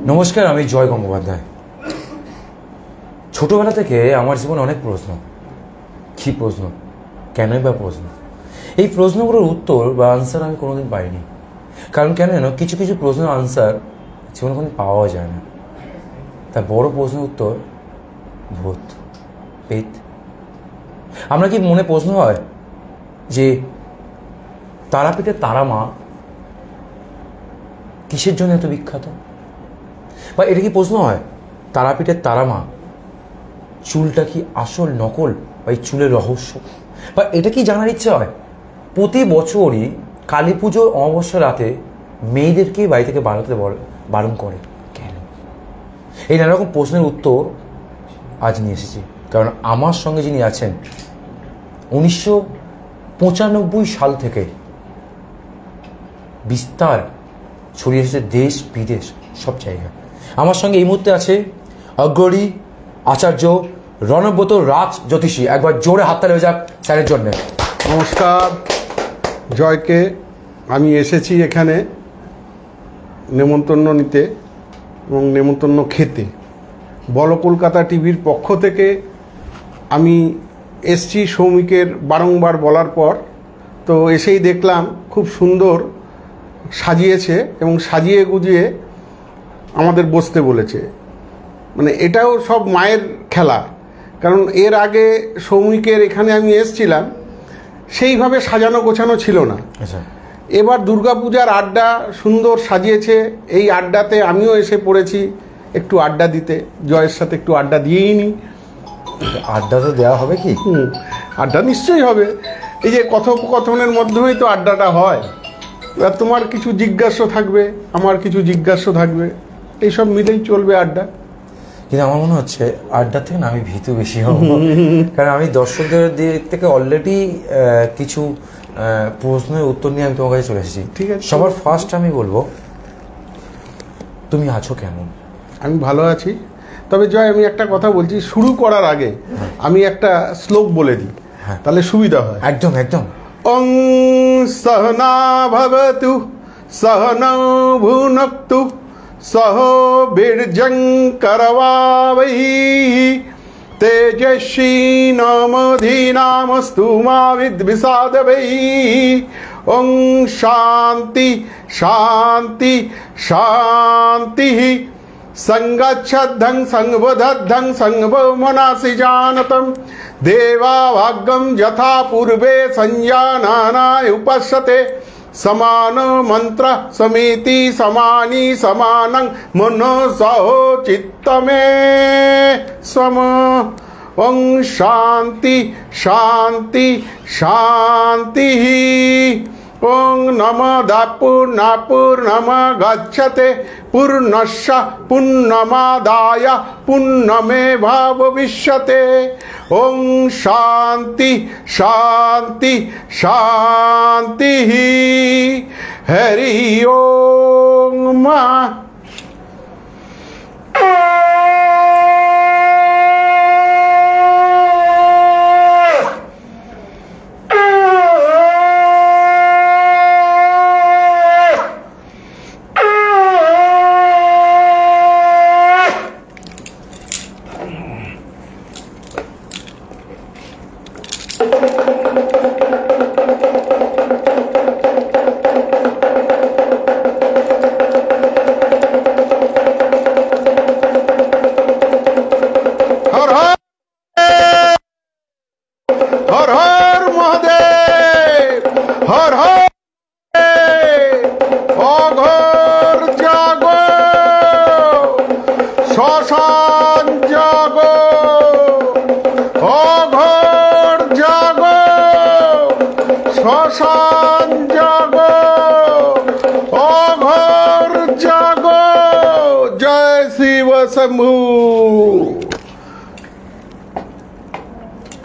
নমস্কার, আমি জয় গঙ্গোপাধ্যায়। ছোটবেলা থেকে আমার জীবনে অনেক প্রশ্ন। কী প্রশ্ন, কেনই বা প্রশ্ন? এই প্রশ্নগুলোর উত্তর বা আনসার আমি কোনোদিন পাইনি। কারণ কেন জানো, কিছু কিছু প্রশ্নের আনসার জীবনে কোনো পাওয়া যায় না। তার বড় প্রশ্নের উত্তর ভূত, পেট। আমরা কি মনে প্রশ্ন হয় যে তারাপীঠের তারা মা কিসের জন্য এত বিখ্যাত? বা এটা কি প্রশ্ন হয় তারাপীঠের তারা মা চুলটা কি আসল নকল, বা এই চুলের রহস্য? বা এটা কি জানার ইচ্ছা হয় প্রতি বছরই কালী পুজোর অমাবস্যা রাতে মেয়েদেরকে বাড়ি থেকে বারণ করে কেন? এই নানা রকম প্রশ্নের উত্তর আজ নিয়ে এসেছি। কারণ আমার সঙ্গে যিনি আছেন 1995 সাল থেকে বিস্তার ছড়িয়ে এসেছে দেশ বিদেশ সব জায়গায়। আমার সঙ্গে এই মুহূর্তে আছে অগ্রণী আচার্য রণব্রত রাজ জ্যোতিষী। একবার জোরে হাততালি হয়ে যাক স্যারের জন্য। নমস্কার জয়কে। আমি এসেছি এখানে নেমন্তন্ন নিতে এবং নেমন্তন্ন খেতে। বলো কলকাতা টিভির পক্ষ থেকে আমি এসছি সৌমিকের বারংবার বলার পর। তো এসেই দেখলাম খুব সুন্দর সাজিয়েছে এবং সাজিয়ে গুজিয়ে আমাদের বসতে বলেছে। মানে এটাও সব মায়ের খেলা। কারণ এর আগে সৌমিকের এখানে আমি এসছিলাম, সেইভাবে সাজানো গোছানো ছিল না। আচ্ছা, এবার দুর্গাপূজার আড্ডা সুন্দর সাজিয়েছে। এই আড্ডাতে আমিও এসে পড়েছি একটু আড্ডা দিতে। জয়ের সাথে একটু আড্ডা দিয়েই নি। আড্ডা তো দেওয়া হবে কি? আড্ডা নিশ্চয়ই হবে। এই যে কথোপকথনের মাধ্যমেই তো আড্ডাটা হয়। এবার তোমার কিছু জিজ্ঞাসা থাকবে, আমার কিছু জিজ্ঞাসা থাকবে, এইসব মিলেই চলবে আড্ডা। কিন্তু আমার মনে হচ্ছে আড্ডা থেকে না আমি ভীতু বেশি হব। কারণ আমি দর্শকদের দিক থেকে অলরেডি কিছু প্রশ্নের উত্তর নিয়ে আমি তোমার কাছে চলে এসেছি। ঠিক আছে, সবার ফার্স্ট আমি বলবো, তুমি আছো কেমন? আমি ভালো আছি। তবে জয়, আমি একটা কথা বলছি, শুরু করার আগে আমি একটা শ্লোক বলে দিই, তাহলে সুবিধা হয়। একদম একদম। ওং সহনা ভবতু সহনৌ ভুনক্তু সহ বীর্যং করবাবহি তেজস্বী নামধীনামস্তু মা বিদ্বিষাদবহি। ওং শান্তি শান্তি শান্তি संगच्छद्धं संवदद्धं संभवमनासि जानतं देवा भाग्यं यथा पूर्वे संजानानाय उपश्यते समान मंत्र समिति समानी समानं मनसो चित्तमे सम। ओं शांति शांति शांति। ओं नमः पूर्णपूर्णमः गच्छते पूर्णस्य पूर्णमादाय पूर्णमेवावशिष्यते। ओं शांति शांति शांति। हरि ओं मा।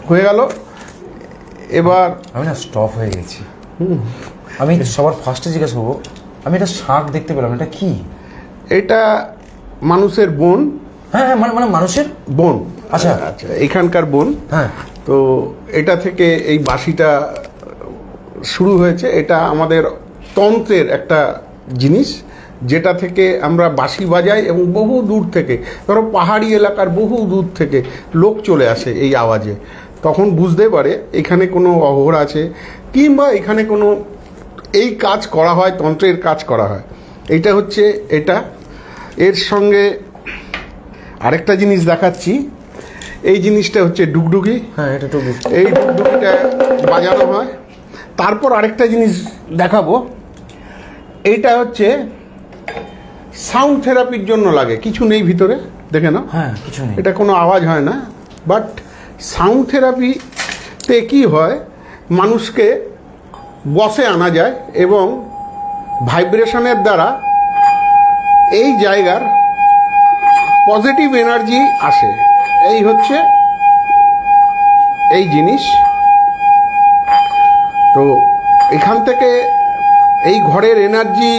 হয়ে গেল। এবার আমি না স্টপ হয়ে গেছি। আমি সবার ফার্স্টে জিজ্ঞাসা করবো, আমি একটা শাঁখ দেখতে পেলাম, এটা কি? এটা মানুষের বোন। হ্যাঁ হ্যাঁ, মানে মানুষের বোন। আচ্ছা আচ্ছা, এখানকার বোন। হ্যাঁ, তো এটা থেকে এই বাঁশিটা শুরু হয়েছে। এটা আমাদের তন্ত্রের একটা জিনিস যেটা থেকে আমরা বাঁশি বাজাই এবং বহু দূর থেকে, ধরো পাহাড়ি এলাকার বহু দূর থেকে লোক চলে আসে এই আওয়াজে, তখন বুঝতে পারে এখানে কোনো অঘোর আছে কিংবা এখানে কোনো এই কাজ করা হয়, তন্ত্রের কাজ করা হয়। এইটা হচ্ছে এটা। এর সঙ্গে আরেকটা জিনিস দেখাচ্ছি, এই জিনিসটা হচ্ছে ডুগডুগি। হ্যাঁ, এটা ডুগডুগি। এই ডুগডুগিটা বাজানো হয়। তারপর আরেকটা জিনিস দেখাবো, এইটা হচ্ছে সাউন্ড থেরাপির জন্য লাগে, কিছু নেই ভিতরে, দেখে নাও। হ্যাঁ, কিছু নেই, এটা কোনো আওয়াজ হয় না, বাট সাউন্ড থেরাপিতে কি হয়, মানুষকে বসে আনা যায় এবং ভাইব্রেশনের দ্বারা এই জায়গার পজিটিভ এনার্জি আসে। এই হচ্ছে এই জিনিস। তো এখান থেকে এই ঘরের এনার্জি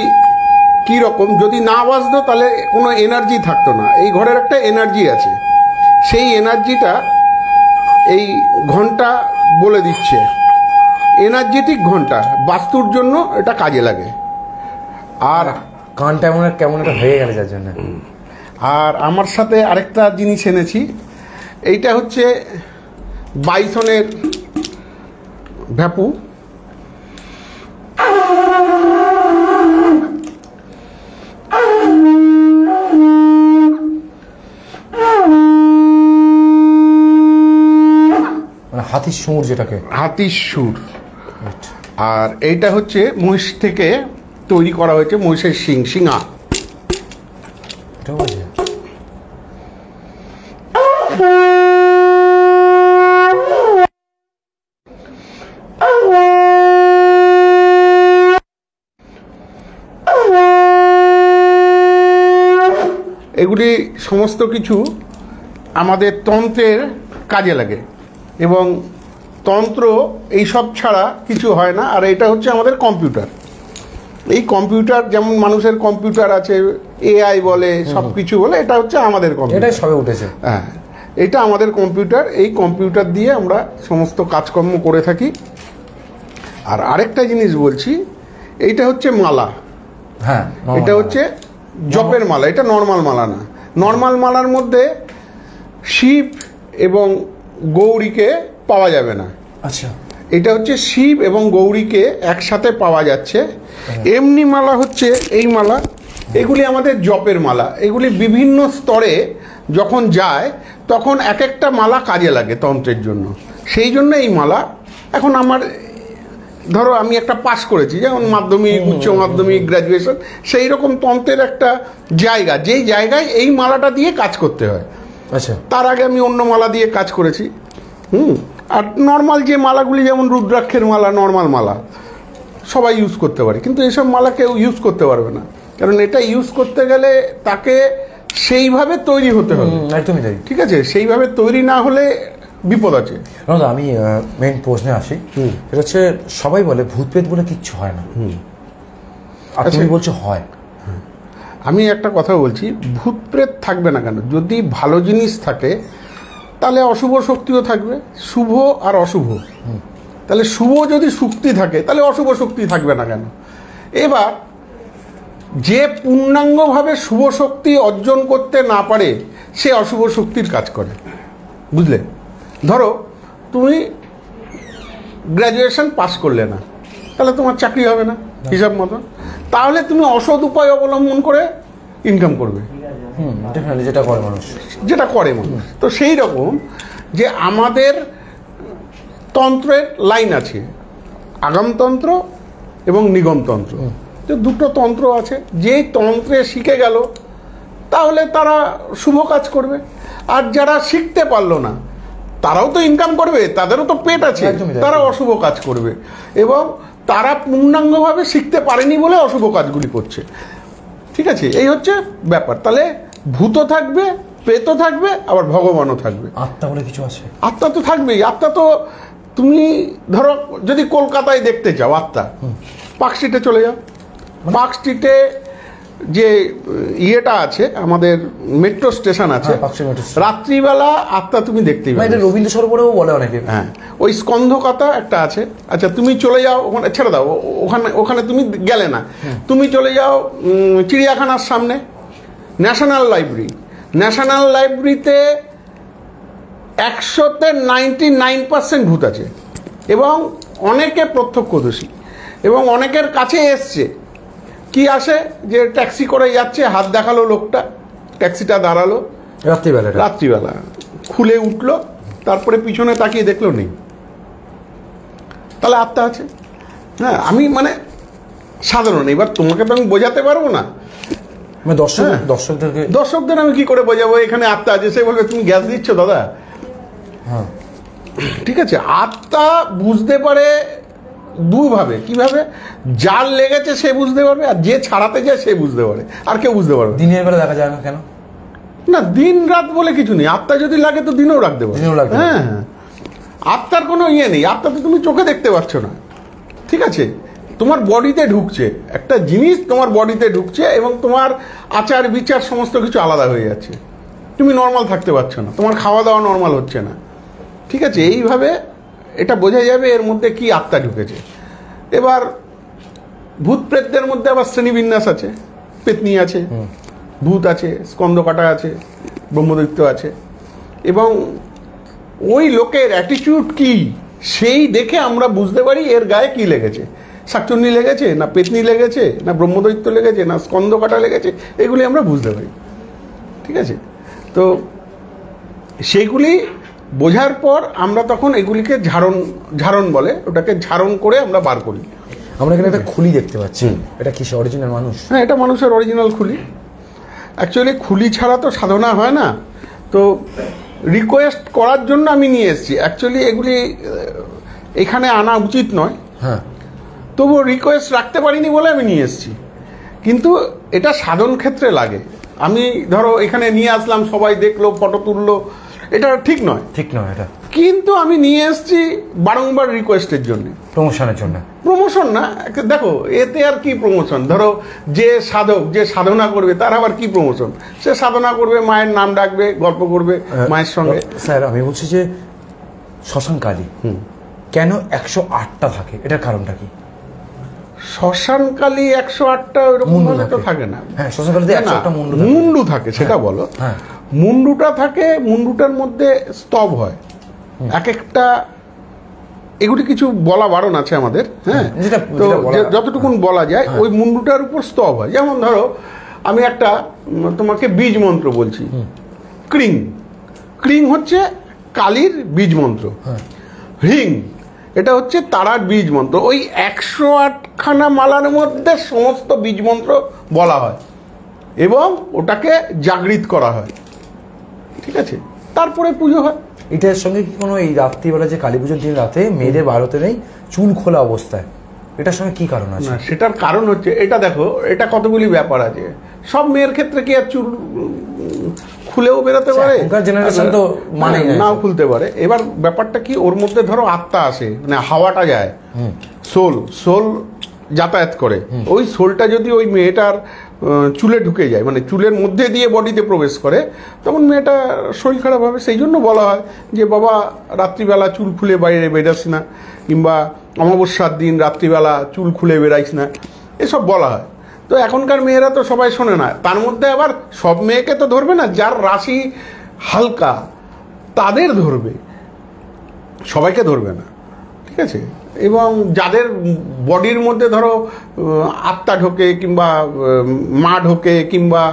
কী রকম, যদি না বাজতো তাহলে কোনো এনার্জি থাকতো না। এই ঘরের একটা এনার্জি আছে, সেই এনার্জিটা এই ঘন্টা বলে দিচ্ছে। এনার্জেটিক ঘন্টা, বাস্তুর জন্য এটা কাজে লাগে। আর কানটা এমন কেমন একটা হয়ে গেল যার জন্য। আর আমার সাথে আরেকটা জিনিস এনেছি, এইটা হচ্ছে বাইসনের ভ্যাপু। হাতির সুর, যেটাকে হাতির সুর। আর এইটা হচ্ছে মহিষ থেকে তৈরি করা হয়েছে, মহিষের সিংহা। এটাও আছে। এগুলি সমস্ত কিছু আমাদের তন্ত্রের কাজে লাগে এবং তন্ত্র এইসব ছাড়া কিছু হয় না। আর এটা হচ্ছে আমাদের কম্পিউটার। এই কম্পিউটার যেমন মানুষের কম্পিউটার আছে, এআই বলে, সব কিছু বলে, এটা হচ্ছে আমাদের কম্পিউটার। এটাই সবে উঠেছে। হ্যাঁ, এটা আমাদের কম্পিউটার। এই কম্পিউটার দিয়ে আমরা সমস্ত কাজকর্ম করে থাকি। আর আরেকটা জিনিস বলছি, এইটা হচ্ছে মালা। হ্যাঁ, এটা হচ্ছে জপের মালা, এটা নর্মাল মালা না। নর্মাল মালার মধ্যে শিব এবং গৌরীকে পাওয়া যাবে না। আচ্ছা, এটা হচ্ছে শিব এবং গৌরীকে একসাথে পাওয়া যাচ্ছে। এমনি মালা হচ্ছে এই মালা, এগুলি আমাদের জপের মালা। এগুলি বিভিন্ন স্তরে যখন যায় তখন এক একটা মালা কাজে লাগে তন্ত্রের জন্য। সেই জন্য এই মালা এখন আমার, ধরো আমি একটা পাস করেছি, যেমন মাধ্যমিক, উচ্চ মাধ্যমিক, গ্র্যাজুয়েশন, সেই রকম তন্ত্রের একটা জায়গা, যেই জায়গায় এই মালাটা দিয়ে কাজ করতে হয়। আচ্ছা, তার আগে আমি অন্য মালা দিয়ে কাজ করেছি। আর নর্মাল যে মালাগুলি, যেমন রুদ্রাক্ষের মালা, নর্মাল মালা সবাই ইউজ করতে পারে, কিন্তু এসব মালা কেউ ইউজ করতে পারবে না, কারণ এটা ইউজ করতে গেলে তাকে সেইভাবে তৈরি হতে হবে। একদমই তাই। ঠিক আছে, সেইভাবে তৈরি না হলে বিপদ আছে। দাদা, আমি মেইন প্রশ্নে আসি। এটা হচ্ছে, সবাই বলে ভূত প্রেত বলে কিচ্ছু হয় না, আর তুমি বলছো হয়। আমি একটা কথা বলছি, ভূত প্রেত থাকবে না কেন? যদি ভালো জিনিস থাকে তাহলে অশুভ শক্তিও থাকবে, শুভ আর অশুভ। তাহলে শুভ যদি শক্তি থাকে তাহলে অশুভ শক্তি থাকবে না কেন? এবার যে পূর্ণাঙ্গভাবে শুভ শক্তি অর্জন করতে না পারে সে অশুভ শক্তির কাজ করে, বুঝলে? ধরো তুমি গ্র্যাজুয়েশন পাস করলে না, তাহলে তোমার চাকরি হবে না হিসাব মতো, তাহলে তুমি অসৎ উপায় অবলম্বন করে ইনকাম করবে, যেটা করে মানুষ, যেটা করে মানুষ। তো সেই রকম যে আমাদের তন্ত্রের লাইন আছে, আগামতন্ত্র এবং নিগমতন্ত্র, যে দুটো তন্ত্র আছে। যেই তন্ত্রে শিখে গেল তাহলে তারা শুভ কাজ করবে, আর যারা শিখতে পারলো না তারাও তো ইনকাম করবে, তাদেরও তো পেট আছে, তারা অশুভ কাজ করবে। এবং তারা পূর্ণাঙ্গভাবে শিখতে পারেনি বলে অশুভ কাজগুলি করছে। ঠিক আছে, এই হচ্ছে ব্যাপার। তাহলে ভূত থাকবে, প্রেত থাকবে, আবার ভগবানও থাকবে। আত্মা বলে কিছু আছে? আত্মা তো থাকবেই। আত্মা তো, তুমি ধরো যদি কলকাতায় দেখতে চাও আত্মা, পার্ক স্ট্রিটে চলে যাও। পার্ক স্ট্রিটে যে ইয়েটা আছে, আমাদের মেট্রো স্টেশন আছে, রাত্রিবেলা আত্মা তুমি দেখতেই পাবে। রবীন্দ্র সরোবরেও বলে অনেকে। হ্যাঁ, ওই স্কন্ধকাতা একটা আছে। আচ্ছা, তুমি চলে যাও ওখানে, ছেড়ে দাও, ওখানে তুমি গেলে না, তুমি চলে যাও চিড়িয়াখানার সামনে ন্যাশনাল লাইব্রেরিতে 100-তে 99% ভূত আছে, এবং অনেকে প্রত্যক্ষদর্শী, এবং অনেকের কাছে এসছে কি আসে যে ট্যাক্সি করে যাচ্ছে, হাত দেখালো লোকটা, ট্যাক্সিটা দাঁড়ালো রাত্রিবেলা, খুলে উঠলো, তারপরে পিছনে তাকিয়ে দেখলো নেই, তাহলে আত্মা আছে। হ্যাঁ, আমি মানে সাধারণ, এবার তোমাকে তো আমি বোঝাতে পারবো না, দর্শকদের আমি কি করে বোঝাবো এখানে আত্মা আছে। সে বলবে তুমি গ্যাস দিচ্ছ দাদা। হ্যাঁ, ঠিক আছে, আত্মা বুঝতে পারে দুভাবে। কিভাবে? যার লেগেছে সে বুঝতে পারবে, আর যে ছাড়াতে যায় সে বুঝতে পারে, আর কেউ বুঝতে পারবে। দিনের বেলা দেখা যায় না কেন? না, দিন রাত বলে কিছু নেই, আত্মা যদি লাগে তো দিনেও রাখতে পারে। হ্যাঁ, আত্মার কোনো ইয়ে নেই, আত্মা তো তুমি চোখে দেখতে পাচ্ছ না, ঠিক আছে, তোমার বডিতে ঢুকছে একটা জিনিস, তোমার বডিতে ঢুকছে, এবং তোমার আচার বিচার সমস্ত কিছু আলাদা হয়ে যাচ্ছে, তুমি নর্মাল থাকতে পারছো না, তোমার খাওয়া দাওয়া নর্মাল হচ্ছে না, ঠিক আছে। এইভাবে এটা বোঝা যাবে এর মধ্যে কি আত্মা ঢুকেছে। এবার ভূত প্রেতদের মধ্যে আবার শ্রেণীবিন্যাস আছে, পেতনি আছে, ভূত আছে, স্কন্ধকাটা আছে, ব্রহ্মদৈত্য আছে, এবং ওই লোকের অ্যাটিটিউড কি সেই দেখে আমরা বুঝতে পারি এর গায়ে কি লেগেছে। শাকচুন্নি লেগেছে, না পেতনি লেগেছে, না ব্রহ্মদৈত্য লেগেছে, না স্কন্ধকাটা লেগেছে, এগুলি আমরা বুঝতে পারি, ঠিক আছে। তো সেইগুলি বোঝার পর আমরা তখন এগুলিকে ঝাড়ন বলে, ওটাকে ঝাড়ন করে আমরা বার করি। আমরা এখানে একটা খুলি দেখতে পাচ্ছি, এটা কি অরিজিনাল মানুষ? হ্যাঁ, এটা মানুষের অরিজিনাল খুলি। অ্যাকচুয়ালি খুলি ছাড়া তো সাধনা হয় না, তো রিকোয়েস্ট করার জন্য আমি নিয়ে এসেছি। অ্যাকচুয়ালি এগুলি এখানে আনা উচিত নয়, হ্যাঁ, তবুও রিকোয়েস্ট রাখতে পারিনি বলে আমি নিয়ে এসেছি। কিন্তু এটা সাধন ক্ষেত্রে লাগে। আমি ধরো এখানে নিয়ে আসলাম, সবাই দেখলো, ফটো তুললো, এটা ঠিক নয় এটা। কিন্তু আমি নিয়ে এসেছি বারংবার রিকোয়েস্টের জন্য, প্রমোশনের জন্য। প্রমোশন না, দেখো এতে আর কি প্রমোশন? ধরো যে সাধক, যে সাধনা করবে, তার আবার কি প্রমোশন? সে সাধনা করবে, মায়ের নাম ডাকবে, গল্প করবে মায়ের সঙ্গে। স্যার, আমি বলছি যে শ্মশানকালী কেন 108টা থাকে, এটার কারণটা কি? শ্মশানকালী 108টা ওইরকম ভাবে তো থাকে না। হ্যাঁ, শ্মশানকালীতে 108টা মুন্ডু থাকে, সেটা বলো। হ্যাঁ, মুন্ডুটা থাকে, মুন্ডুটার মধ্যে স্তব হয় এক একটা, এগুলি কিছু বলা বারণ আছে আমাদের। হ্যাঁ, তো যতটুকুন বলা যায়, ওই মুন্ডুটার উপর স্তব হয়। যেমন ধরো আমি একটা তোমাকে বীজ মন্ত্র বলছি, ক্রিং। ক্রিং হচ্ছে কালীর বীজ মন্ত্র, হ্রিং এটা হচ্ছে তারার বীজ মন্ত্র। ওই 108খানা মালার মধ্যে সমস্ত বীজ মন্ত্র বলা হয় এবং ওটাকে জাগৃত করা হয়, ঠিক আছে, তারপরে পুজো হয়। এটার সঙ্গে কি কোনো, এই রাত্রিবেলা যে কালী পুজোর দিন রাতে মেয়েদের বারোতে নেই, চুল খোলা অবস্থায়, এটার সঙ্গে কি কারণ আছে? সেটার কারণ হচ্ছে, এটা দেখো, এটা কতগুলি ব্যাপার আছে। সব মেয়ের ক্ষেত্রে কি আর চুল খুলেও বেরোতে পারে? জেনারেশন তো মানে নাও খুলতে পারে। এবার ব্যাপারটা কি, ওর মধ্যে ধরো আত্মা আসে, মানে হাওয়াটা যায়, সোল যাতায়াত করে। ওই সোলটা যদি ওই মেয়েটার চুলে ঢুকে যায়, মানে চুলের মধ্যে দিয়ে বডিতে প্রবেশ করে, তখন মেয়েটা শরীর খারাপ হবে। সেই জন্য বলা হয় যে বাবা রাত্রিবেলা চুল খুলে বাইরে বেরাস না, কিংবা অমাবস্যার দিন রাত্রিবেলা চুল খুলে বেরাইস না, এসব বলা হয়। তো এখনকার মেয়েরা তো সবাই শোনে না। তার মধ্যে আবার সব মেয়েকে তো ধরবে না, যার রাশি হালকা তাদের ধরবে, সবাইকে ধরবে না, ঠিক আছে। এবং যাদের বডির মধ্যে ধরো আত্মা ঢোকে, কিংবা মা ঢোকে, কিংবা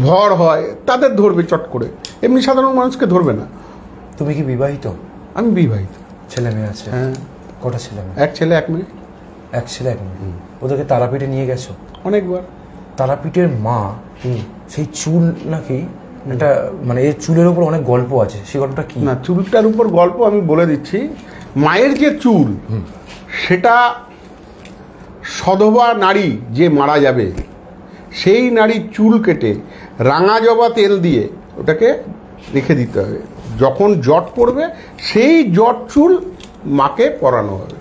ভর হয়, তাদের ধরবে চট করে, এমনি সাধারণ মানুষকে ধরবে না। তুমি কি বিবাহিত? আমি বিবাহিত। ছেলে মেয়ে আছে? হ্যাঁ। কটা ছেলে মেয়ে? এক ছেলে এক মেয়ে। এক ছেলে এক মেয়ে। ওদেরকে তারাপীঠে নিয়ে গেছো? অনেকবার। তারাপীঠের মা, সেই চুল নাকি একটা, মানে এর চুলের উপর অনেক গল্প আছে, সেই গল্পটা কি? না, চুলটার উপর গল্প আমি বলে দিচ্ছি। মায়ের যে চুল, সেটা সধবা নারী যে মারা যাবে, সেই নারীর চুল কেটে রাঙা জবা তেল দিয়ে ওটাকে রেখে দিতে হবে। যখন জট পড়বে, সেই জট চুল মাকে পরানো হবে,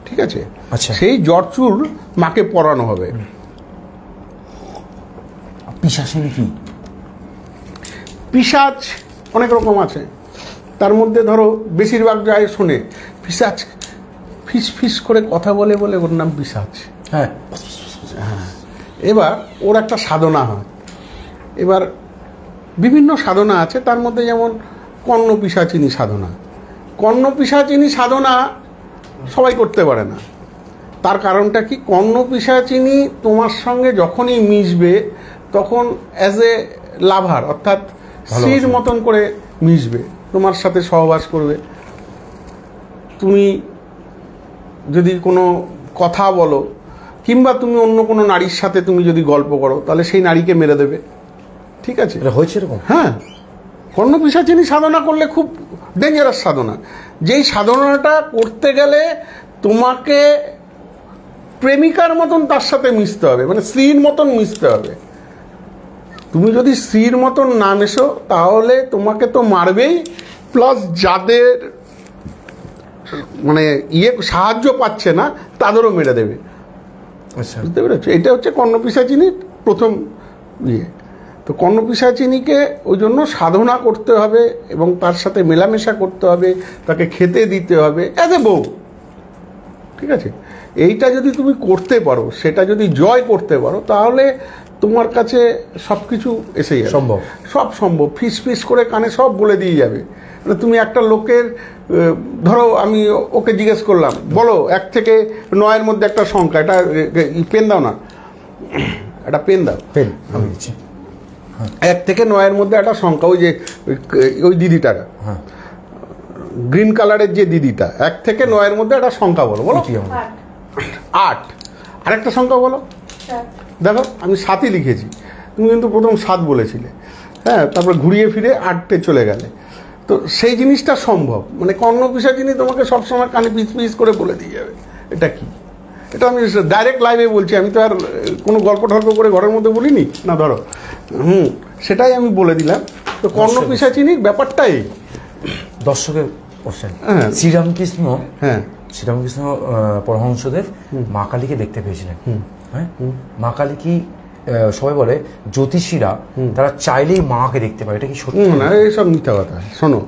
ঠিক আছে। আচ্ছা, সেই জট চুল মাকে পরানো হবে। পিশাচিনী কি? পিশাচ অনেক রকম আছে, তার মধ্যে ধরো বেশিরভাগ যায় শোনে পিশাচ ফিস ফিস করে কথা বলে বলে ওর নাম পিশাচ। হ্যাঁ, এবার ওর একটা সাধনা হয়। এবার বিভিন্ন সাধনা আছে, তার মধ্যে যেমন কর্ণ পিশাচিনী সাধনা। কর্ণ পিশাচিনী সাধনা সবাই করতে পারে না। তার কারণটা কি, কর্ণ পিশাচিনী তোমার সঙ্গে যখনই মিশবে তখন অ্যাজ এ লাভার অর্থাৎ স্ত্রীর মতন করে মিশবে, তোমার সাথে সহবাস করবে। তুমি যদি কোনো কথা বলো কিংবা তুমি অন্য কোনো নারীর সাথে তুমি যদি গল্প করো তাহলে সেই নারীকে মেরে দেবে। ঠিক আছে, এটা হয়েছে এরকম? হ্যাঁ, কর্ণ পিশাচিনী সাধনা করলে খুব ডেঞ্জারাস সাধনা। যেই সাধনাটা করতে গেলে তোমাকে প্রেমিকার মতন তার সাথে মিশতে হবে, মানে স্ত্রীর মতন মিশতে হবে। তুমি যদি স্ত্রীর মতন না মেশো তাহলে তোমাকে তো মারবেই, প্লাস যাদের মানে সাহায্য পাচ্ছে না তাদেরও মেরে দেবে। আচ্ছা, বুঝতে পেরেছো? এটা হচ্ছে কর্ণ পিশাচিনীর প্রথম ইয়ে। তো কর্ণ পিশাচিনীকে ওই জন্য সাধনা করতে হবে এবং তার সাথে মেলামেশা করতে হবে, তাকে খেতে দিতে হবে অ্যাজ এ বউ। ঠিক আছে, এইটা যদি তুমি করতে পারো, সেটা যদি জয় করতে পারো, তাহলে তোমার কাছে সব কিছু এসে যাবে, সম্ভব, সব সম্ভব। ফিস ফিস করে কানে সব বলে দিয়ে যাবে। মানে তুমি একটা লোকের ধরো আমি ওকে জিজ্ঞেস করলাম, বলো 1 থেকে 9-এর মধ্যে একটা সংখ্যা, এটা পেন দাও না, একটা পেন দাও, পেন আমি দিচ্ছি। 1 থেকে 9-এর মধ্যে একটা সংখ্যা, ওই যে ওই দিদিটা, হ্যাঁ, গ্রিন কালারের যে দিদিটা, 1 থেকে 9-এর মধ্যে একটা সংখ্যা বলো। বলো। 8। আরেকটা সংখ্যা বলো। দেখো আমি 7ই লিখেছি, তুমি কিন্তু প্রথম 7 বলেছিলে, হ্যাঁ, তারপর ঘুরিয়ে ফিরে 8-এ চলে গেলে। তো সেই জিনিসটা সম্ভব। মানে কর্ণ পিশাচিনী তোমাকে সবসময় কানে পিস পিস করে বলে দিয়ে যাবে এটা কি। এটা আমি ডাইরেক্ট লাইভে বলছি, আমি তো আর কোনো গল্প টল্প করে ঘরের মধ্যে বলিনি না। ধরো সেটাই আমি বলে দিলাম। তো কর্ণ পিশাচিনীর ব্যাপারটাই দর্শকের কোশ্চেন। হ্যাঁ, শ্রীরামকৃষ্ণ, হ্যাঁ, শ্রীরামকৃষ্ণ পরমহংসদেব মা কালীকে দেখতে পেয়েছিলেন। হ্যাঁ, মা কালী কি সবাই বলে জ্যোতিষীরা তারা চাইলেই মাকে দেখতে পায়, এটা কি সত্যি? না, এইসব মিথ্যা কথা। শোনো,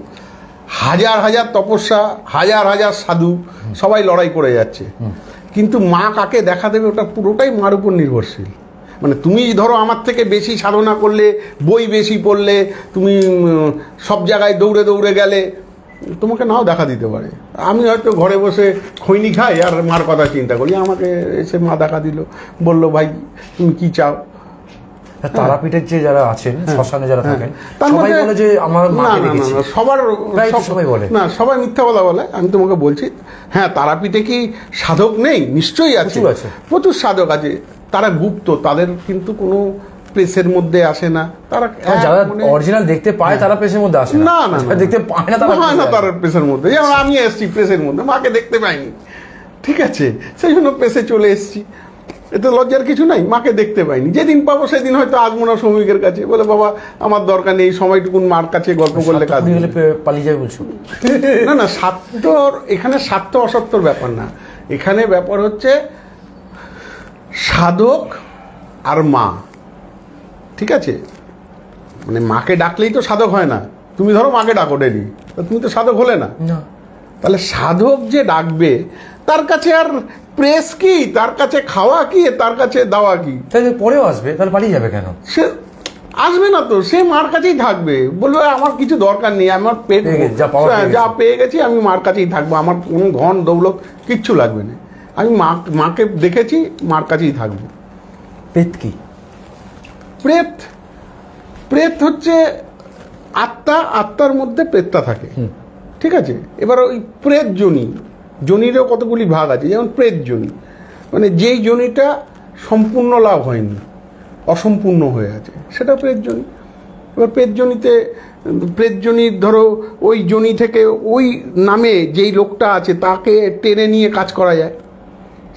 হাজার হাজার তপস্যা, হাজার হাজার সাধু সবাই লড়াই করে যাচ্ছে, কিন্তু মা কাকে দেখা দেবে ওটা পুরোটাই মার উপর নির্ভরশীল। মানে তুমি ধরো আমার থেকে বেশি সাধনা করলে, বই বেশি পড়লে, তুমি সব জায়গায় দৌড়ে দৌড়ে গেলে, তোমাকে নাও দেখা দিতে পারে। আমি হয়তো ঘরে বসে খৈনি খাই আর মার কথা চিন্তা করি, আমাকে এসে মা দেখা দিল, বললো ভাই তুমি কি চাও। তারাপীঠের যে যারা আছেন, শ্মশানে যারা থাকেন, সবাই বলে যে আমার মাকে দেখেছি। সবাই বলে না, সবাই মিথ্যা কথা বলে। আমি তোমাকে বলছি, হ্যাঁ, তারাপীঠে কি সাধক নেই? নিশ্চয়ই আছে, প্রচুর সাধক আছে। তারা গুপ্ত, তাদের কিন্তু কোনো প্রেসের মধ্যে আসে না। তারা যারা অরিজিনাল দেখতে পায় তারা প্রেসের মধ্যে আসে না, না, দেখতে পায় না, তারা প্রেসের মধ্যে। যেমন আমি এসছি প্রেসের মধ্যে, মাকে দেখতে পাইনি, ঠিক আছে, সেই জন্য প্রেসে চলে এসছি। এতে লজ্জার কিছু নাই, মাকে দেখতে পাইনি। যেদিন পাবো সেদিন হয়তো আসবো না শ্রমিকের কাছে, বলে বাবা আমার দরকার নেই, সময়টুকুন মার কাছে গল্প করলে কাজ পালিয়ে যাবে বলছো। না না, এখানে স্বার্থ অসত্যর ব্যাপার না। এখানে ব্যাপার হচ্ছে সাধক আর মা, ঠিক আছে? মানে মাকে ডাকলেই তো সাধক হয় না। তুমি ধরো মাকে ডাকো ডেলি, তুমি তো সাধক হলে না। তাহলে সাধক যে ডাকবে তার কাছে আর প্রেস কি, তার কাছে খাওয়া কি, তার কাছে দাওয়া কি? তাহলে পরেও আসবে, তাহলে পালিয়ে যাবে কেন? সে আসবে না তো, সে মার কাছেই থাকবে, বলবে আমার কিছু দরকার নেই, আমার পেট যা পেয়ে গেছি, আমি মার কাছেই থাকবো, আমার কোনো ধন দৌলত কিচ্ছু লাগবে না, আমি মাকে দেখেছি, মার কাছেই থাকবো। প্রেত কি? প্রেত হচ্ছে আত্মা, আত্মার মধ্যে প্রেতটা থাকে, ঠিক আছে? এবার ওই প্রেত জনিরও কতগুলি ভাগ আছে, যেমন প্রেত জনি, মানে যেই জনিটা সম্পূর্ণ লাভ হয়নি, অসম্পূর্ণ হয়ে আছে, সেটা প্রেত জনি। এবার প্রেত জনির ধরো ওই জনি থেকে ওই নামে যেই লোকটা আছে তাকে টেনে নিয়ে কাজ করা যায়,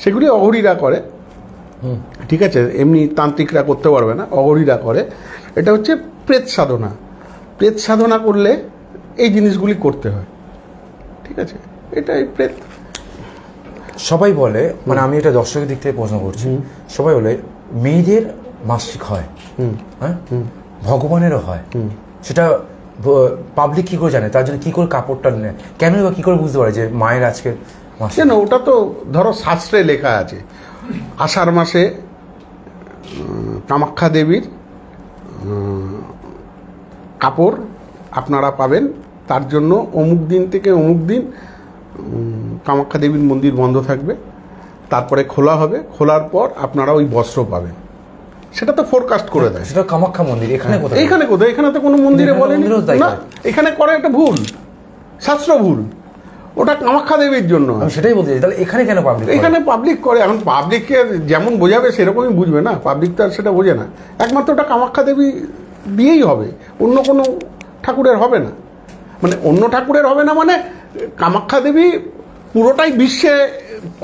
সেগুলি অঘরীরা করে, ঠিক আছে? এমনি তান্ত্রিকরা করতে পারবে না, অঘরীরা করে। এটা হচ্ছে প্রেত সাধনা। প্রেত সাধনা করলে এই জিনিসগুলি করতে হয়, ঠিক আছে? এটাই প্রেত। সবাই বলে, মানে আমি এটা দর্শকের দিক থেকে প্রশ্ন করছি, সবাই বলে মেয়েদের মাসিক হয়, হ্যাঁ, ভগবানেরও হয়, সেটা পাবলিক কি করে জানে? তার জন্য কি করে কাপড়টা নেয়, কেন বা কি করে বুঝতে পারে যে মায়ের আজকে মাসিক? না, ওটা তো ধরো শাস্ত্রে লেখা আছে, আষাঢ় মাসে কামাখ্যা দেবীর কাপড় আপনারা পাবেন, তার জন্য অমুক দিন থেকে অমুক দিন কামাখ্যা দেবীর মন্দির বন্ধ থাকবে, তারপরে খোলা হবে, খোলার পর আপনারা ওই বস্ত্র পাবেন। সেটা তো ফোরকাস্ট করে দেয়। সেটা কামাখ্যা মন্দির, এখানে কোথায়? এইখানে কোথায়? এখানে তো কোনো মন্দিরে বলেনি না, এখানে করে একটা ভুল, শাস্ত্র ভুল, ওটা কামাখ্যা দেবীর জন্য। আমি সেটাই বলতে চাই, তাহলে এখানে কেন পাবলিক? এখানে পাবলিক করে, এখন পাবলিককে যেমন বোঝাবে সেরকমই বুঝবে না, পাবলিক তো আর সেটা বোঝে না। একমাত্র ওটা কামাখ্যা দেবী দিয়েই হবে, অন্য কোনো ঠাকুরের হবে না। মানে অন্য ঠাকুরের হবে না, মানে কামাখ্যা দেবী পুরোটাই বিশ্বে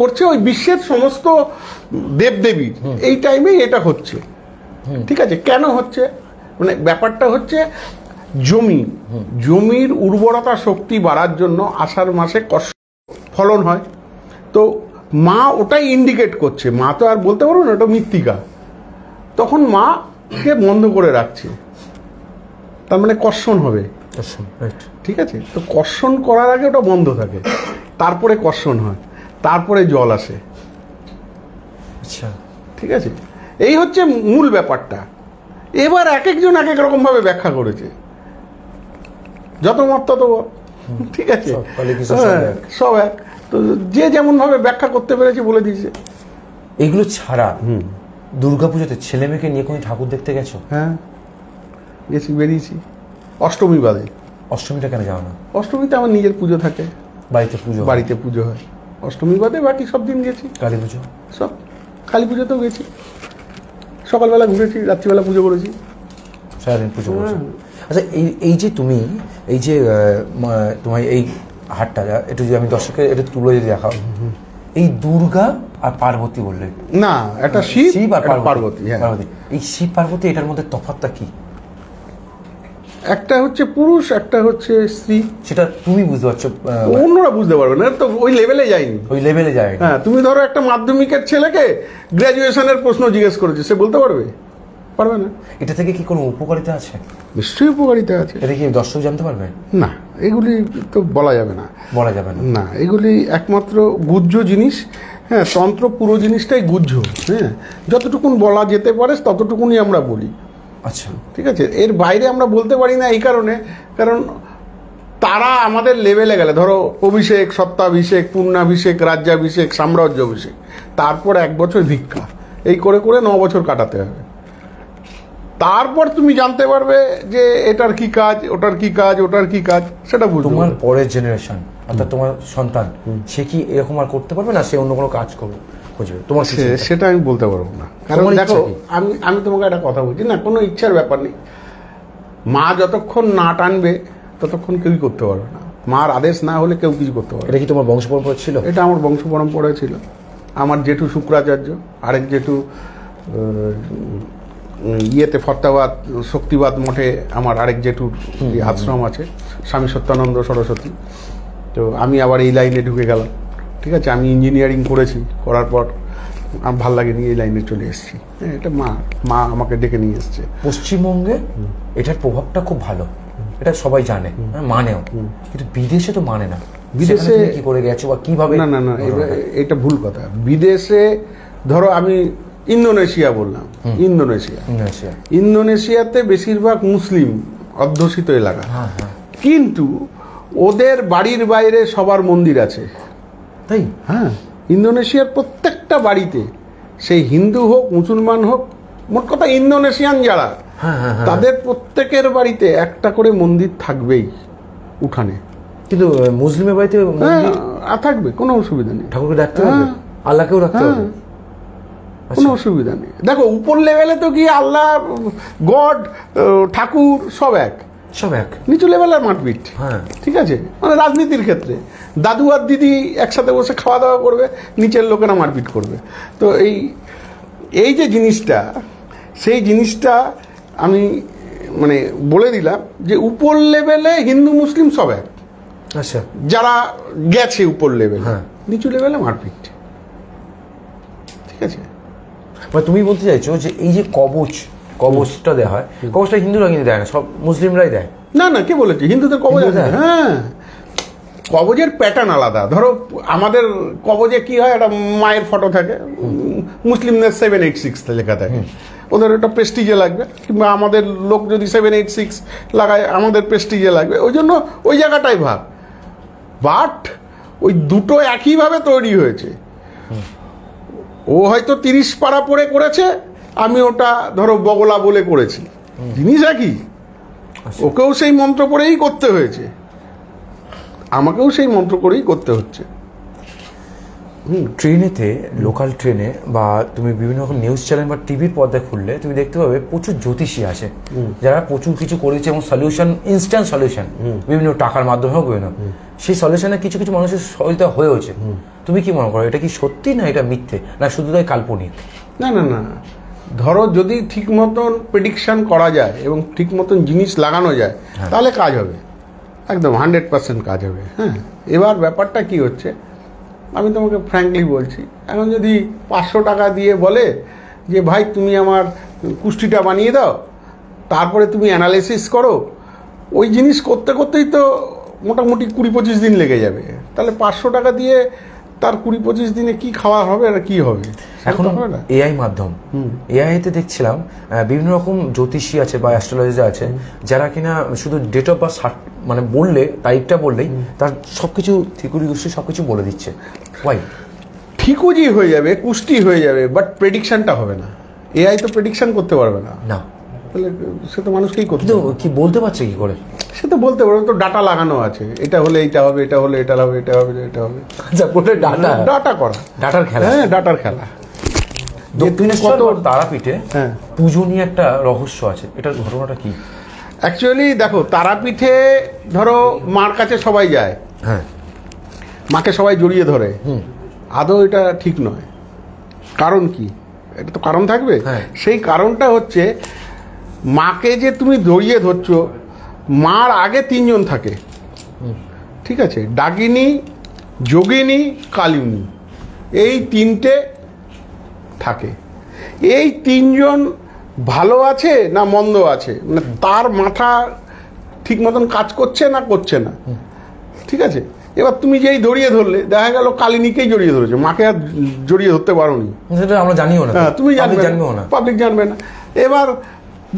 করছে, ওই বিশ্বের সমস্ত দেবদেবীর এই টাইমেই এটা হচ্ছে। ঠিক আছে, কেন হচ্ছে? মানে ব্যাপারটা হচ্ছে জমির উর্বরতা শক্তি বাড়ার জন্য আষাঢ় মাসে ফলন হয়, তো মা ওটাই ইন্ডিকেট করছে। মা তো আর বলতে পারবো না ওটা মৃত্তিকা, তখন মাকে বন্ধ করে রাখছে, তার মানে কর্ষণ হবে। ঠিক আছে, তো কর্ষণ করার আগে ওটা বন্ধ থাকে, তারপরে কর্ষণ হয়, তারপরে জল আসে। আচ্ছা, ঠিক আছে, এই হচ্ছে মূল ব্যাপারটা। এবার এক একজন এক এক রকম ভাবে ব্যাখ্যা করেছে, যত মত তত। ঠিক আছে, সব এক, তো যে যেমন ভাবে ব্যাখ্যা করতে পেরেছে বলে দিয়েছে। এগুলো ছাড়া দুর্গাপুজোতে ছেলে মেয়েকে নিয়ে কোনো ঠাকুর দেখতে গেছো? হ্যাঁ, গেছি, বেরিয়েছি। অষ্টমী বাদে। অষ্টমীটা কেন যাও না? অষ্টমীতে আমার নিজের পুজো থাকে, বাড়িতে পুজো হয়। অষ্টমী বাদে বাকি সব দিন গেছি। কালী পুজো, সব, কালী পুজোতেও গেছি, সকালবেলা ঘুরেছি, রাত্রিবেলা পুজো করেছি, সারাদিন পুজো করেছি। আচ্ছা, এই যে তুমি এই যে তোমার এই হাটটা একটু যদি আমি দর্শকের একটু তুলে যদি দেখাও, এই দুর্গা আর পার্বতী বললে না, একটা শিব আর পার্বতী। পার্বতী, এই শিব পার্বতী এটার মধ্যে তফাৎটা কি? একটা হচ্ছে পুরুষ, একটা হচ্ছে স্ত্রী। সেটা তুমি বুঝতে পারছো, অন্যরা বুঝতে পারবে না, তো ওই লেভেলে যায়নি, ওই লেভেলে যায়। হ্যাঁ, তুমি ধরো একটা মাধ্যমিকের ছেলেকে গ্রাজুয়েশনের প্রশ্ন জিজ্ঞেস করেছে, সে বলতে পারবে? পারবে না। এটা থেকে কি কোনো উপকারিতা আছে? নিশ্চয়ই উপকারিতা আছে। এটা কি দর্শক জানতে পারবে? না, এগুলি তো বলা যাবে না, না, এগুলি একমাত্র গুহ্য জিনিস। হ্যাঁ, তন্ত্র পুরো জিনিসটাই গুহ্য। হ্যাঁ, যতটুকুন বলা যেতে পারে ততটুকুনই আমরা বলি। আচ্ছা, ঠিক আছে, এর বাইরে আমরা বলতে পারি না এই কারণে, কারণ তারা আমাদের লেভেলে গেলে, ধরো অভিষেক, সত্যাভিষেক, পূর্ণাভিষেক, রাজ্যাভিষেক, সাম্রাজ্য অভিষেক, তারপর 1 বছর ভিক্ষা, এই করে করে 9 বছর কাটাতে হবে। তারপর তুমি জানতে পারবে যে এটার কি কাজ, ওটার কি কাজ, ওটার কি কাজ, সেটা বুঝবে। তোমার পরের জেনারেশন অর্থাৎ তোমার সন্তান, সে কি এরকম আর করতে পারবে না? সে অন্য কোনো কাজ করবে, তোমার সেটা আমি বলতে পারবো না। কারণ দেখো, আমি তোমাকে একটা কথা বলছি না, কোনো ইচ্ছার ব্যাপার নেই। মা যতক্ষণ না টানবে ততক্ষণ কেউই করতে পারবে না, মার আদেশ না হলে কেউ কিছু করতে পারবে। এটা কি তোমার বংশ পরম্পরা ছিল? এটা আমার বংশ পরম্পরায় ছিল। আমার জেঠু শুক্রাচার্য, আরেক জেঠু ইয়েতে ফরতাবাদ শক্তিবাদ মঠে আমার আরেক জেঠুর আশ্রম আছে, স্বামী সত্যানন্দ সরস্বতী। তো আমি আবার এই লাইনে ঢুকে গেলাম। ঠিক আছে, আমি ইঞ্জিনিয়ারিং করেছি, করার পর আমার ভাল লাগেনি, এই লাইনে চলে এসেছি। এটা মা আমাকে ডেকে নিয়ে এসছে। পশ্চিমবঙ্গে এটার প্রভাবটা খুব ভালো, এটা সবাই জানে, মানেও, কিন্তু বিদেশে তো মানে না। বিদেশে কি করে গেছো বা কিভাবে? না, এটা ভুল কথা। বিদেশে ধরো আমি ইন্দোনেশিয়া বললাম, ইন্দোনেশিয়াতে বেশিরভাগ মুসলিম অধ্যুষিত এলাকা, কিন্তু ওদের বাড়ির বাইরে সবার মন্দির আছে। তাই? হ্যাঁ, ইন্দোনেশিয়ার প্রত্যেকটা বাড়িতে, সেই হিন্দু হোক মুসলমান হোক, মোট কথা ইন্দোনেশিয়ান যারা, তাদের প্রত্যেকের বাড়িতে একটা করে মন্দির থাকবেই উঠানে। কিন্তু মুসলিমের বাড়িতে থাকবে, কোনো অসুবিধা নেই। ঠাকুরকে রাখতে হবে, আল্লাহকেও রাখতে হবে, কোনো অসুবিধা নেই। দেখো, উপর লেভেলে তো কি আল্লাহ, গড, ঠাকুর সব এক, নিচু লেভেলের মারপিট। ঠিক আছে, মানে রাজনীতির ক্ষেত্রে দাদু আর দিদি একসাথে বসে খাওয়া দাওয়া করবে, নিচের লোকেরা মারপিট করবে। তো এই যে জিনিসটা, সেই জিনিসটা আমি মানে বলে দিলাম যে উপর লেভেলে হিন্দু মুসলিম সব এক। আচ্ছা, যারা গেছে উপর লেভেলে, নিচু লেভেলে মারপিট। ঠিক আছে, মানে তুমি বলতে চাইছো যে এই যে কবচটা দেওয়া হয়, কবচটা হিন্দুরা কিন্তু দেয় না, সব মুসলিমরাই দেয়। না না, কে বলেছে হিন্দুদের কবচ আছে? হ্যাঁ, কবজের প্যাটার্ন আলাদা। ধরো আমাদের কবজে কি হয়, একটা মায়ের ফটো থাকে, মুসলিমদের 786 লেখা থাকে, ওদের ওটা প্রেস্টিজে লাগবে, কিংবা আমাদের লোক যদি 786 লাগায় আমাদের প্রেস্টিজে লাগবে, ওই জন্য ওই জায়গাটাই ভাগ। বাট ওই দুটো একইভাবে তৈরি হয়েছে। ও হয়তো 30 পারা পরে করেছে, আমি ওটা ধরো বগলা বলে করেছি, জিনিস একই। ওকেও সেই মন্ত্র পড়েই করতে হয়েছে, আমাকেও সেই মন্ত্র করেই করতে হচ্ছে। ট্রেনেতে, লোকাল ট্রেনে বা তুমি বিভিন্ন রকম নিউজ চ্যানেল বা টিভির পর্দায় খুললে তুমি দেখতে পাবে প্রচুর জ্যোতিষী আছে যারা প্রচুর কিছু করেছে এবং সলিউশন, ইনস্ট্যান্ট সলিউশন, বিভিন্ন টাকার মাধ্যমে হোক বিভিন্ন, সেই সলিউশনে কিছু কিছু মানুষের সহায়তা হয়েছে। তুমি কি মনে করো, এটা কি সত্যি না এটা মিথ্যে, না শুধু তাই কাল্পনিক? না না না, ধরো যদি ঠিক মতন প্রেডিকশন করা যায় এবং ঠিক মতন জিনিস লাগানো যায়, তাহলে কাজ হবে, একদম 100% কাজ হবে। হ্যাঁ, এবার ব্যাপারটা কি হচ্ছে, আমি তোমাকে ফ্র্যাঙ্কলি বলছি, এখন যদি 500 টাকা দিয়ে বলে যে ভাই তুমি আমার কুষ্টিটা বানিয়ে দাও, তারপরে তুমি অ্যানালিসিস করো, ওই জিনিস করতে করতেই তো মোটামুটি 20-25 দিন লেগে যাবে। তাহলে 500 টাকা দিয়ে তার 20-25 দিনে কি খাওয়া হবে আর কি হবে? এখন এআই মাধ্যম, এআইতে দেখছিলাম বিভিন্ন রকম জ্যোতিষী আছে বা অ্যাস্ট্রোলজার আছে যারা কিনা শুধু ডেট অফ বার্থ মানে বললে, তারিখটা বললেই তার সবকিছু ঠিকুরি গুষ্টি সবকিছু বলে দিচ্ছে। ওয়াই? ঠিকুজি হয়ে যাবে, কুষ্টি হয়ে যাবে, বাট প্রেডিকশনটা হবে না। এআই তো প্রেডিকশন করতে পারবে না। না, তাহলে সে তো মানুষকেই করতে কিন্তু কি বলতে পারছে কি করে? সে তো বলতে পারবে, তো ডাটা লাগানো আছে, এটা হলে এইটা হবে, এটা হলে এটা হবে, এটা হবে, এটা হবে। আচ্ছা, পুরো ডাটা করা, ডাটার খেলা। হ্যাঁ, ডাটার খেলা। দক্ষিণেশ্বর তারাপীঠে হ্যাঁ পুজো নিয়ে একটা রহস্য আছে, এটার ঘটনাটা কি? অ্যাকচুয়ালি দেখো, তারাপীঠে ধরো মার কাছে সবাই যায়, হ্যাঁ, মাকে সবাই জড়িয়ে ধরে, আদৌ এটা ঠিক নয়। কারণ কি? এটা তো কারণ থাকবে। সেই কারণটা হচ্ছে, মাকে যে তুমি জড়িয়ে ধরছো, মার আগে 3 জন থাকে, ঠিক আছে? ডাকিনী, যোগিনী, কালিনী, এই 3টে থাকে। এই 3 জন ভালো আছে না মন্দ আছে, মানে তার মাথা ঠিক মতন কাজ করছে না করছে না, ঠিক আছে? এবার তুমি যেই জড়িয়ে ধরলে, দেখা গেল কালিনীকেই জড়িয়ে ধরেছো, মাকে আর জড়িয়ে ধরতে পারোনি, সেটা আমরা জানিও না। হ্যাঁ, তুমি জানবে না, পাবলিক জানবে না। এবার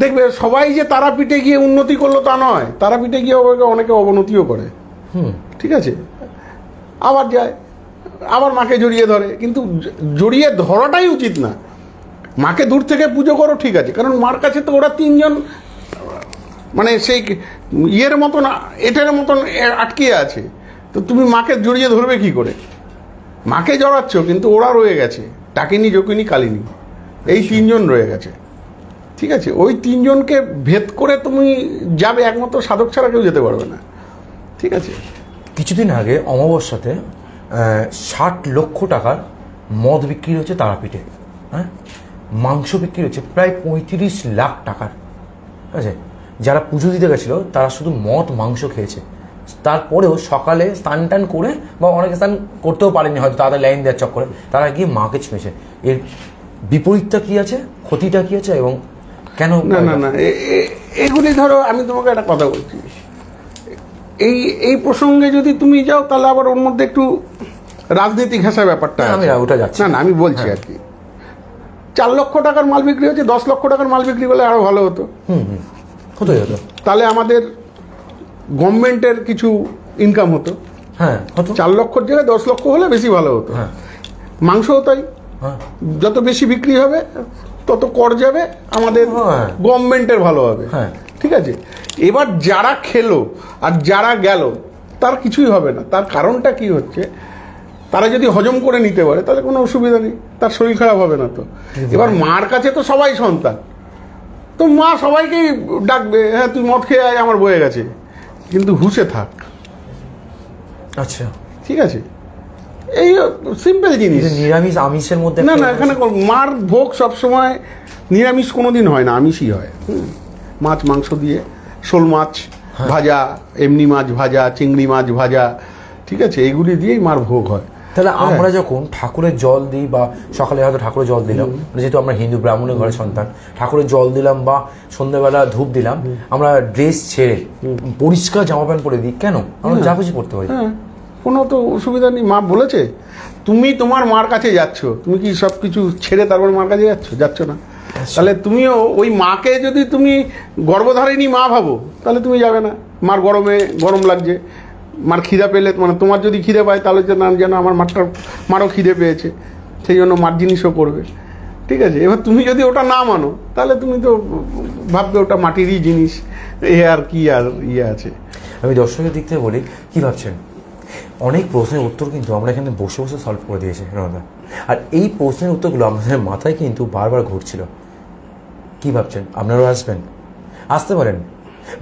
দেখবে সবাই যে তারাপীঠে গিয়ে উন্নতি করলো তা নয়, তারাপীঠে গিয়ে অনেকে অবনতিও করে, ঠিক আছে? আবার যায়, আবার মাকে জড়িয়ে ধরে, কিন্তু জড়িয়ে ধরাটাই উচিত না। মাকে দূর থেকে পুজো করো, ঠিক আছে, কারণ মার কাছে তো ওরা 3 জন মানে সেই ইয়ের মতন, এটার মতন আটকে আছে, তো তুমি মাকে জড়িয়ে ধরবে কি করে? মাকে জড়াচ্ছ, কিন্তু ওরা রয়ে গেছে, ডাকিনী, যোগিনী, কালিনী, এই 3 জন রয়ে গেছে, ঠিক আছে? ওই 3 জনকে ভেদ করে তুমি যাবে, একমাত্র সাধক ছাড়া কেউ যেতে পারবে না, ঠিক আছে? কিছুদিন আগে অমাবস্যাতে 60 লক্ষ টাকার মদ বিক্রি হচ্ছে তারাপীঠে, হ্যাঁ, মাংস বিক্রি হচ্ছে প্রায় 35 লাখ টাকার, ঠিক আছে? যারা পুজো দিতে গেছিল তারা শুধু মদ মাংস খেয়েছে, তারপরেও সকালে স্নান টান করে, বা অনেকে স্নান করতেও পারেনি হয়তো তাদের লাইন দেওয়ার চক্করে, তারা গিয়ে মাকে ছুঁয়েছে। এর বিপরীতটা কি আছে, ক্ষতিটা কি আছে, এবং কেন? না না না, এগুলি ধরো, আমি তোমাকে একটা কথা বলছি, এই প্রসঙ্গে যদি তুমি যাও, তাহলে আবার ওর মধ্যে একটু রাজনীতি ঘেঁষা ব্যাপারটা। আমি ওটা যাচ্ছি না, আমি বলছি আর কি, 4 লক্ষ টাকার মাল বিক্রি হচ্ছে, 10 লক্ষ টাকার মাল বিক্রি করলে আরো ভালো হতো। হতো, তাহলে আমাদের গভর্নমেন্টের কিছু ইনকাম হতো। হ্যাঁ, 4 লক্ষর জায়গায় 10 লক্ষ হলে বেশি ভালো হতো। মাংসও তাই, যত বেশি বিক্রি হবে তত কর যাবে, আমাদের গভর্নমেন্টের ভালো হবে, ঠিক আছে? এবার যারা খেলো আর যারা গেল, তার কিছুই হবে না। তার কারণটা কি হচ্ছে, তারা যদি হজম করে নিতে পারে তাহলে কোনো অসুবিধা নেই, তার শরীর খারাপ হবে না তো। এবার মার কাছে তো সবাই সন্তান, তো মা সবাইকেই ডাকবে, হ্যাঁ তুই মদ খেয়ে আয়, আমার বয়ে গেছে, কিন্তু হুঁশে থাক। আচ্ছা, ঠিক আছে, এই সিম্পল জিনিস। নিরামিষ আমিষের মধ্যে না না, এখানে মার ভোগ সবসময় নিরামিষ কোনোদিন হয় না, আমিষই হয়। মাছ মাংস দিয়ে, শোল মাছ ভাজা, এমনি মাছ ভাজা, চিংড়ি মাছ ভাজা, ঠিক আছে, এগুলি দিয়েই মার ভোগ হয়। তাহলে আমরা যখন ঠাকুরের জল দিই বা সকালে হয়তো ঠাকুরের জল দিলাম, যেহেতু আমরা হিন্দু ব্রাহ্মণের ঘরের সন্তান, ঠাকুরের জল দিলাম বা সন্ধ্যাবেলা ধূপ দিলাম, আমরা ড্রেস ছেড়ে পরিষ্কার জামা প্যান্ট পরে দিই কেন? আমরা যা খুশি করতে পারি, কোনো তো অসুবিধা নেই। মা বলেছে তুমি তোমার মার কাছে যাচ্ছ, তুমি কি সব কিছু ছেড়ে তারপর মার কাছে যাচ্ছ না? তাহলে তুমিও ওই মাকে যদি তুমি গর্ভধারিণী মা ভাবো তাহলে তুমি যাবে না। মার গরম লাগছে, মার খিদে পেলে, মানে তোমার যদি খিদে পায় তাহলে যেন আমার মারও খিদে পেয়েছে, সেই জন্য মার জিনিসও করবে। ঠিক আছে, এবার তুমি যদি ওটা না মানো তাহলে তুমি তো ভাববে ওটা মাটিরই জিনিস, আর কি আর ইয়ে আছে। আমি দর্শকের দিক থেকে বলি, কি ভাবছেন? অনেক প্রশ্নের উত্তর কিন্তু আমরা এখানে বসে বসে সলভ করে দিয়েছি রণদা, আর এই প্রশ্নের উত্তরগুলো আমাদের মাথায় কিন্তু বারবার ঘুরছিল। কি ভাবছেন? আপনারাও আসতে পারেন।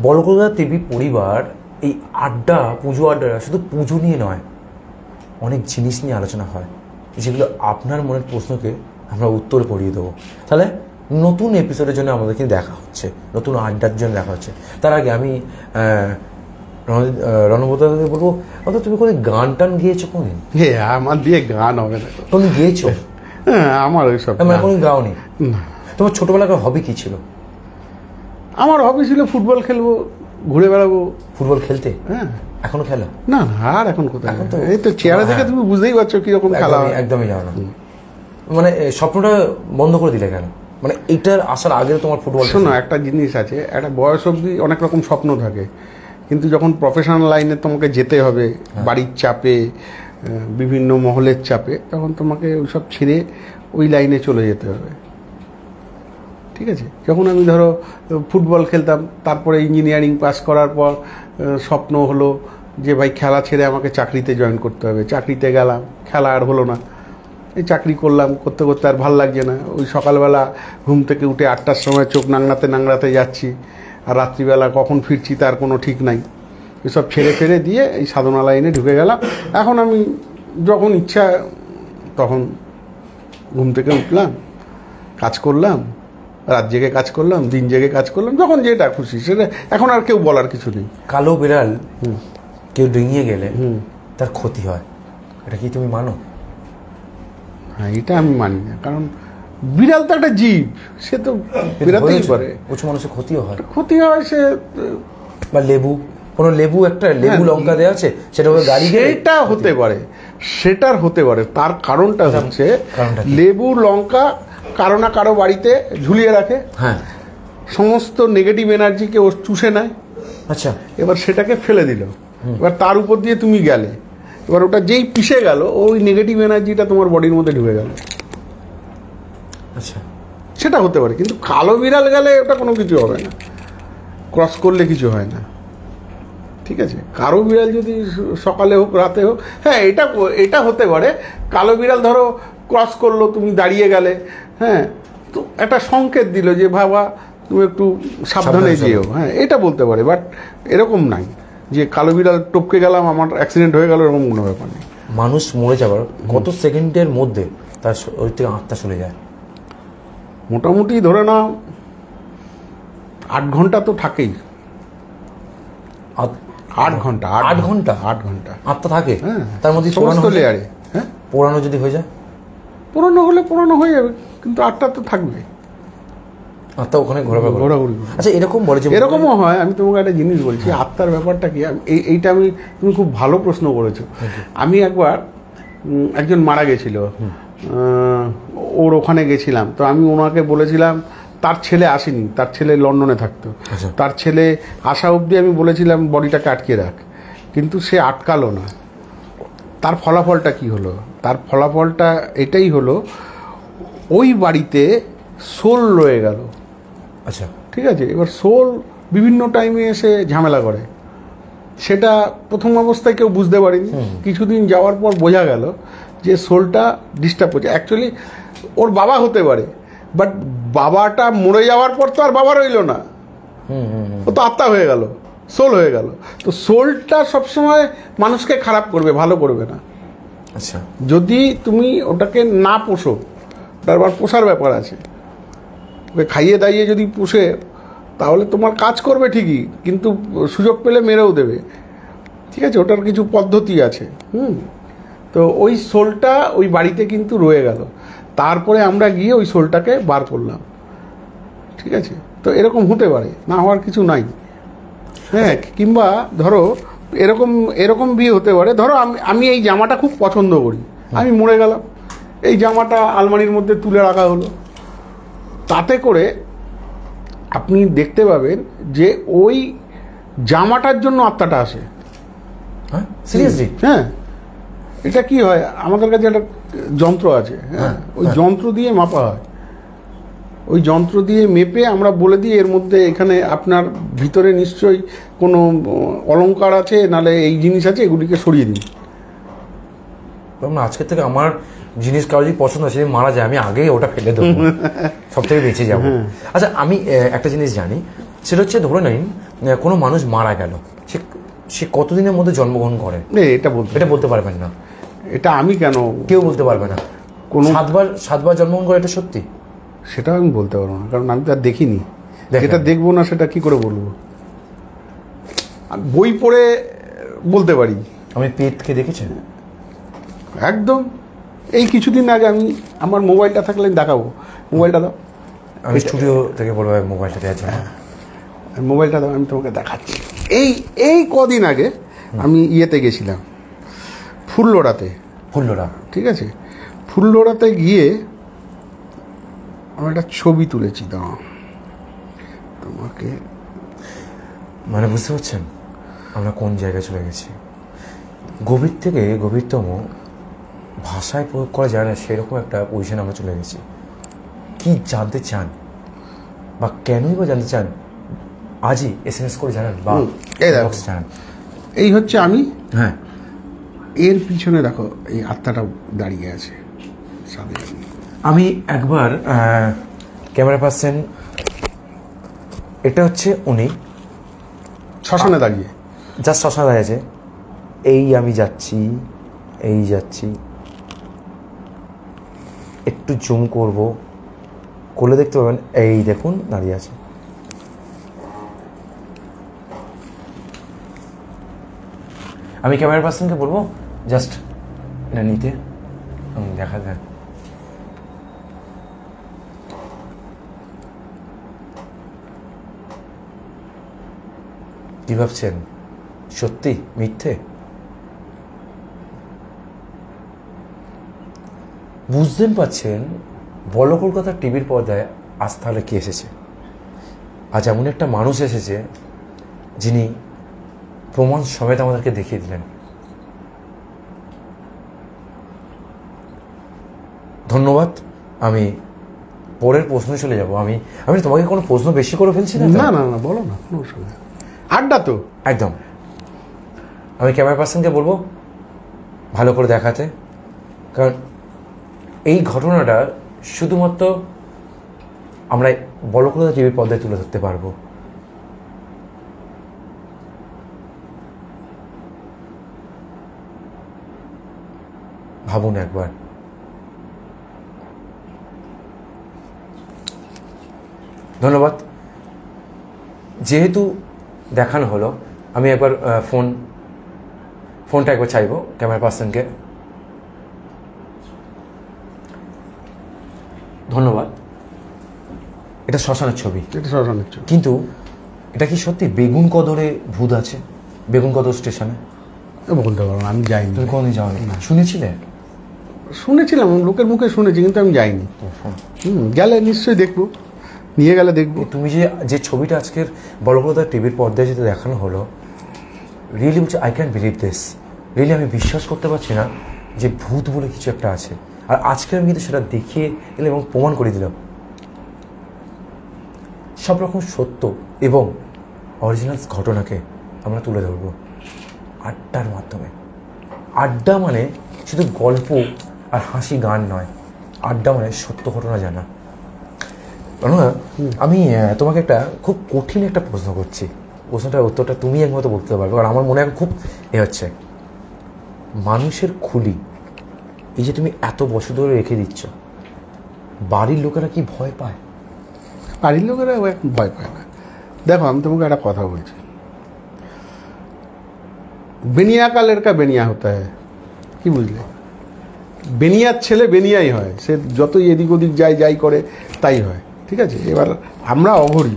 বড়কলকাতা টিভি পরিবার এই পুজো আড্ডা শুধু পুজো নিয়ে নয়, অনেক জিনিস নিয়ে আলোচনা হয়, যেগুলো আপনার মনের প্রশ্নকে আমরা উত্তর করিয়ে দেবো। তাহলে নতুন এপিসোডের জন্য আমাদেরকে দেখা হচ্ছে, নতুন আড্ডার জন্য দেখা হচ্ছে। তার আগে আমি রণবদাকে বলবো, তুমি কোনো গান টান গিয়েছো কোনদিন? আমার দিয়ে গান হবে না। তুমি গিয়েছো? আমার ওইসব কোনো গাও নেই। তোমার ছোটবেলাকার হবি কি ছিল? আমার হবি ছিল ফুটবল খেলবো, ঘুরে বেড়াবো। ফুটবল খেলতে? হ্যাঁ। এখনো খেলো? না, আর এখন কোথায়, এই তো চেহারা দেখে তুমি বুঝতেই পারছো কিরকম খেলা। একদমই জানো না, মানে স্বপ্নটা বন্ধ করে দিলে কেন? মানে এটার আসার আগে তোমার ফুটবল। শোনো, একটা জিনিস আছে, একটা বয়স অবধি অনেক রকম স্বপ্ন থাকে, কিন্তু যখন প্রফেশনাল লাইনে তোমাকে যেতে হবে, বাড়ির চাপে, বিভিন্ন মহলের চাপে, তখন তোমাকে ওইসব ছেড়ে ওই লাইনে চলে যেতে হবে। ঠিক আছে, যখন আমি ধরো ফুটবল খেলতাম, তারপরে ইঞ্জিনিয়ারিং পাস করার পর স্বপ্ন হলো যে ভাই খেলা ছেড়ে আমাকে চাকরিতে জয়েন করতে হবে। চাকরিতে গেলাম, খেলা আর হলো না। এই চাকরি করলাম, করতে করতে আর ভাল লাগছে না। ওই সকালবেলা ঘুম থেকে উঠে 8টার সময় চোখ নাংড়াতে যাচ্ছি, আর রাত্রিবেলা কখন ফিরছি তার কোনো ঠিক নাই। এসব ছেড়ে দিয়ে এই সাধনা লাইনে ঢুকে গেলাম। এখন আমি যখন ইচ্ছা তখন ঘুম থেকে উঠলাম, কাজ করলাম, রাত জেগে কাজ করলাম, দিন জেগে কাজ করলাম, যখন যেটা খুশি সেটা। এখন আর কেউ বলার কিছু নেই। কালো বিড়াল কেউ ডিঙিয়ে গেলে তার ক্ষতি হয়, এটা কি তুমি মানো? হ্যাঁ, এটা আমি মানি না, কারণ বিড়াল তো একটা জীব, সে তো বেরাতেই পারে। প্রচুর মানুষের ক্ষতিও হয়। ক্ষতি হয় সে, বা লেবু একটা লেবু লঙ্কা দেওয়া আছে, সেটা গাড়ি, সেটা হতে পারে, সেটার হতে পারে। তার কারণটা হচ্ছে লেবু লঙ্কা কারো না কারো বাড়িতে ঝুলিয়ে রাখে, হ্যাঁ, সমস্ত নেগেটিভ এনার্জিকে ও চুষে নেয়। আচ্ছা, এবার সেটাকে ফেলে দিল, এবার তার উপর দিয়ে তুমি গেলে, এবার ওটা যেই পিষে গেল, ওই নেগেটিভ এনার্জিটা তোমার বডির মধ্যে ঢুকে গেল। আচ্ছা, সেটা হতে পারে, কিন্তু কালো বিড়াল গেলে ওটা কোনো কিছু হবে না, ক্রস করলে কিছু হয় না। ঠিক আছে, কালো বিড়াল যদি সকালে হোক রাতে হোক, হ্যাঁ এটা হতে পারে। কালো বিড়াল ধরো ক্রস করলো, তুমি দাঁড়িয়ে গেলে, হ্যাঁ, তো একটা সংকেত দিল যে বাবা তুমি একটু সাবধানে যেও, হ্যাঁ, এটা বলতে পারে। বাট এরকম নাই যে কালো বিড়াল টপকে গেলাম, আমার অ্যাক্সিডেন্ট হয়ে গেল, এরকম কোনো ব্যাপার নেই। মানুষ মরে যাবার কত সেকেন্ডের মধ্যে তার শরীর থেকে আত্মা চলে যায়? মোটামুটি ধরে নাও 8 ঘন্টা তো থাকেই। 8 ঘন্টা 8 ঘন্টা 8 ঘন্টা আত্মা থাকে, হ্যাঁ, তার মধ্যে সমস্ত লেয়ারে। হ্যাঁ, পোড়ানো যদি হয়ে যায়, পোড়ানো হলে পোড়ানো হয়ে যাবে, কিন্তু আত্মা তো থাকবে, আত্মা ওখানে ঘোরাঘুরি। আচ্ছা, এরকম বলে যে এরকমও হয়। আমি তোমাকে একটা জিনিস বলছি, আত্মার ব্যাপারটা কি, এইটা তুমি খুব ভালো প্রশ্ন করেছো। আমি একবার একজন মারা গেছিল, ওর ওখানে গেছিলাম, তো আমি ওনাকে বলেছিলাম, তার ছেলে আসেনি, তার ছেলে লন্ডনে থাকতো, তার ছেলে আসা অবধি আমি বলেছিলাম বডিটাকে আটকে রাখ, কিন্তু সে আটকালো না। তার ফলাফলটা কি হলো? তার ফলাফলটা এটাই হলো, ওই বাড়িতে সোল রয়ে গেল। আচ্ছা, ঠিক আছে, এবার সোল বিভিন্ন টাইমে এসে ঝামেলা করে, সেটা প্রথম অবস্থায় কেউ বুঝতে পারেনি। কিছুদিন যাওয়ার পর বোঝা গেল যে সোলটা ডিস্টার্ব হচ্ছে। অ্যাকচুয়ালি ওর বাবা হতে পারে, বাট বাবাটা মরে যাওয়ার পর তো আর বাবা রইল না, ও তো আত্মা হয়ে গেল, সোল হয়ে গেল। তো সোলটা সবসময় মানুষকে খারাপ করবে, ভালো করবে না। আচ্ছা, যদি তুমি ওটাকে না পোষো, ওটার আবার পোষার ব্যাপার আছে, ওকে খাইয়ে দাইয়ে যদি পুষে, তাহলে তোমার কাজ করবে ঠিকই, কিন্তু সুযোগ পেলে মেরেও দেবে। ঠিক আছে, ওটার কিছু পদ্ধতি আছে। তো ওই সোলটা ওই বাড়িতে কিন্তু রয়ে গেল। তারপরে আমরা গিয়ে ওই সোলটাকে বার করলাম, ঠিক আছে? তো এরকম হতে পারে, না হওয়ার কিছু নাই। হ্যাঁ, কিংবা ধরো এরকম এরকম বিয়ে হতে পারে, ধরো আমি এই জামাটা খুব পছন্দ করি, আমি মরে গেলাম, এই জামাটা আলমারির মধ্যে তুলে রাখা হলো। তাতে করে আপনি দেখতে পাবেন যে ওই জামাটার জন্য আত্মাটা আসে। হ্যাঁ, সিরিয়াসলি? হ্যাঁ, এটা কি হয়, আমাদের কাছে একটা যন্ত্র আছে, হ্যাঁ, ওই যন্ত্র দিয়ে মাপা হয়। ওই যন্ত্র দিয়ে মেপে আমরা বলে দিই এর মধ্যে এখানে আপনার ভিতরে নিশ্চয়ই কোনো অলংকার আছে, নালে এই জিনিস আছে, এগুলিকে সরিয়ে দিন। আজকের থেকে আমার জিনিস কারো যদি পছন্দ আছে, মারা যায়, আমি আগেই ওটা ফেলে দেবো, সব থেকে বেঁচে যাবো। আচ্ছা, আমি একটা জিনিস জানি, সেটা হচ্ছে ধরে নিন কোনো মানুষ মারা গেল, সে কতদিনের মধ্যে জন্মগ্রহণ করে? এটা বলতে পারবেন না। এটা আমি কেন, কেউ বলতে পারবে না। কোনো সাতবার জন্মগ্রহণ করে, এটা সত্যি? সেটাও আমি বলতে পারবো না, কারণ আমি তো আর দেখিনি। যেটা দেখবো না সেটা কি করে বলবো? বই পড়ে বলতে পারি। আমি পেটকে দেখেছেন? একদম। এই কিছুদিন আগে আমি আমার মোবাইলটা থাকলে দেখাবো, মোবাইলটা দাও। আমি স্টুডিও থেকে বলবো মোবাইলটা দেওয়ার জন্য। মোবাইলটা দাও, আমি তোমাকে দেখাচ্ছি। এই কদিন আগে আমি ইয়েতে গেছিলাম, ফুল্লরাতে। ঠিক আছে, ফুল্লরাতে গিয়ে আমি একটা ছবি তুলেছি, দাও তোমাকে। মানে বুঝতে পারছেন আমরা কোন জায়গায় চলে গেছি? গভীর থেকে গভীরতম ভাষায় প্রয়োগ করা যায় না সেরকম একটা পজিশন আমরা চলে গেছি। কি জানতে চান বা কেনই বা জানতে চান, আজই SMS করে জানান বা জানান। এই হচ্ছে আমি। হ্যাঁ, এর পিছনে দেখো এই আত্মাটা দাঁড়িয়ে আছে। আমি একবার ক্যামেরা পার্সন, এটা হচ্ছে উনি শ্মশানে দাঁড়িয়ে, জাস্ট শ্মশানে দাঁড়িয়ে আছে। এই আমি যাচ্ছি, এই যাচ্ছি, একটু জুম করব, করলে দেখতে পাবেন এই দেখুন দাঁড়িয়ে আছে। আমি ক্যামেরা পার্সনকে বলবো জাস্ট এটা নিতে, দেখা যায়। কি ভাবছেন, সত্যি মিথ্যে? বুঝতেন পারছেন বলো কলকাতার টিভির পর্দায় আজ তাহলে কি এসেছে? আজ এমন একটা মানুষ এসেছে যিনি প্রমাণ সমেত আমাদেরকে দেখিয়ে দিলেন। ধন্যবাদ। আমি পরের প্রশ্নে চলে যাব। আমি তোমাকে কোনো প্রশ্ন বেশি করে ফেলছি না? না না না, বলো না, কোনো অসুবিধা। আড্ডা তো একদম। আমি ক্যামেরা পার্সনকে বলবো ভালো করে দেখাতে, কারণ এই ঘটনাটা শুধুমাত্র আমরা বড়কলকাতা টিভির পর্দায় তুলে ধরতে পারবো। ভাবুন একবার। ধন্যবাদ। যেহেতু দেখানো হলো, আমি একবার ফোনটা একবার চাইবো ক্যামেরা পার্সনকে। ধন্যবাদ। এটা শ্মশানের ছবি। কিন্তু এটা কি সত্যি বেগুন কদরে ভূত আছে? বেগুন কদর স্টেশনে? বলতে পারবো না, আমি যাইনি। তুমি কোনদিন যাওনি? শুনেছিলে? শুনেছিলাম, লোকের মুখে শুনেছি, কিন্তু আমি যাইনি। গেলে নিশ্চয়ই দেখবো, নিয়ে গেলে দেখবো। তুমি যে ছবিটা আজকের বড়কলকাতা টিভির পর্দায় যেটা দেখানো হলো, রিয়েলি বলছি I can believe this. Really আমি বিশ্বাস করতে পারছি না যে ভূত বলে কিছু একটা আছে। আর আজকে আমি কিন্তু সেটা দেখিয়ে এলাম এবং প্রমাণ করে দিলাম। সব রকম সত্য এবং অরিজিনাল ঘটনাকে আমরা তুলে ধরবো আড্ডার মাধ্যমে। আড্ডা মানে শুধু গল্প আর হাসি গান নয়, আড্ডা মানে সত্য ঘটনা জানা। আমি তোমাকে একটা খুব কঠিন একটা প্রশ্ন করছি, প্রশ্নটার উত্তরটা তুমি একমাত্র বলতে পারবে, কারণ আমার মনে হয় খুব হচ্ছে মানুষের খুলি এই যে তুমি এত বছর ধরে রেখে দিচ্ছ, বাড়ির লোকেরা কি ভয় পায়? বাড়ির লোকেরা ভয় পায় না। দেখো, আমি তোমাকে একটা কথা বলছি, বেনিয়া का लड़का बेनिया होता है, কি বুঝলে? বেনিয়ার ছেলে বেনিয়াই হয়, সে যতই এদিক ওদিক যাই করে তাই হয়, ঠিক আছে। এবার আমরা অঘরী,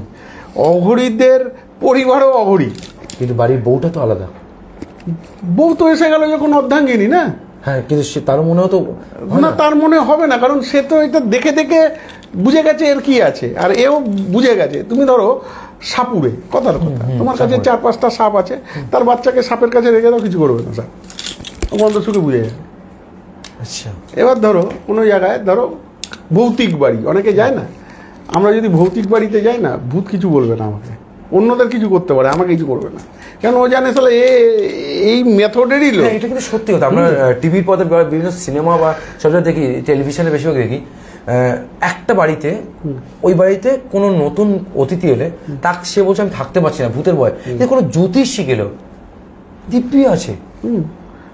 অঘরীদের পরিবারও অঘরী, কিন্তু বাড়ির বউটা তো আলাদা। বউ তো এসে গেল যখন অর্ধাঙ্গিনী না। হ্যাঁ, কিন্তু সে তার মনেও তো না, তার মনে হবে না, কারণ সে তো এটা দেখে দেখে বুঝে গেছে এর কি আছে, আর এও বুঝে গেছে। তুমি ধরো সাপুরে, কথার কথা, তোমার কাছে 4-5টা সাপ আছে, তার বাচ্চাকে সাপের কাছে রেখে দাও, কিছু করবে না সাপ, গন্ধ শুকে বুঝে যাবে। আচ্ছা, এবার ধরো কোনো জায়গায়, ধরো ভৌতিক বাড়ি, অনেকে যায় না, আমরা যদি ভৌতিক বাড়িতে যাই না, ভূত কিছু বলবে না আমাকে, অন্যদের কিছু করতে পারে, আমাকে কিছু করবে না, কেন ও জানে তাহলে এই মেথডেরই লোক। এটা কিন্তু সত্যি কথা। আমরা টিভির পথে বিভিন্ন সিনেমা বা সব জায়গায় দেখি, টেলিভিশনে বেশিরভাগ দেখি, একটা বাড়িতে, ওই বাড়িতে কোনো নতুন অতিথি এলে তাকে সে বলছে আমি থাকতে পারছি না, ভূতের ভয়। কোনো জ্যোতিষী গেল, দিব্যি আছে।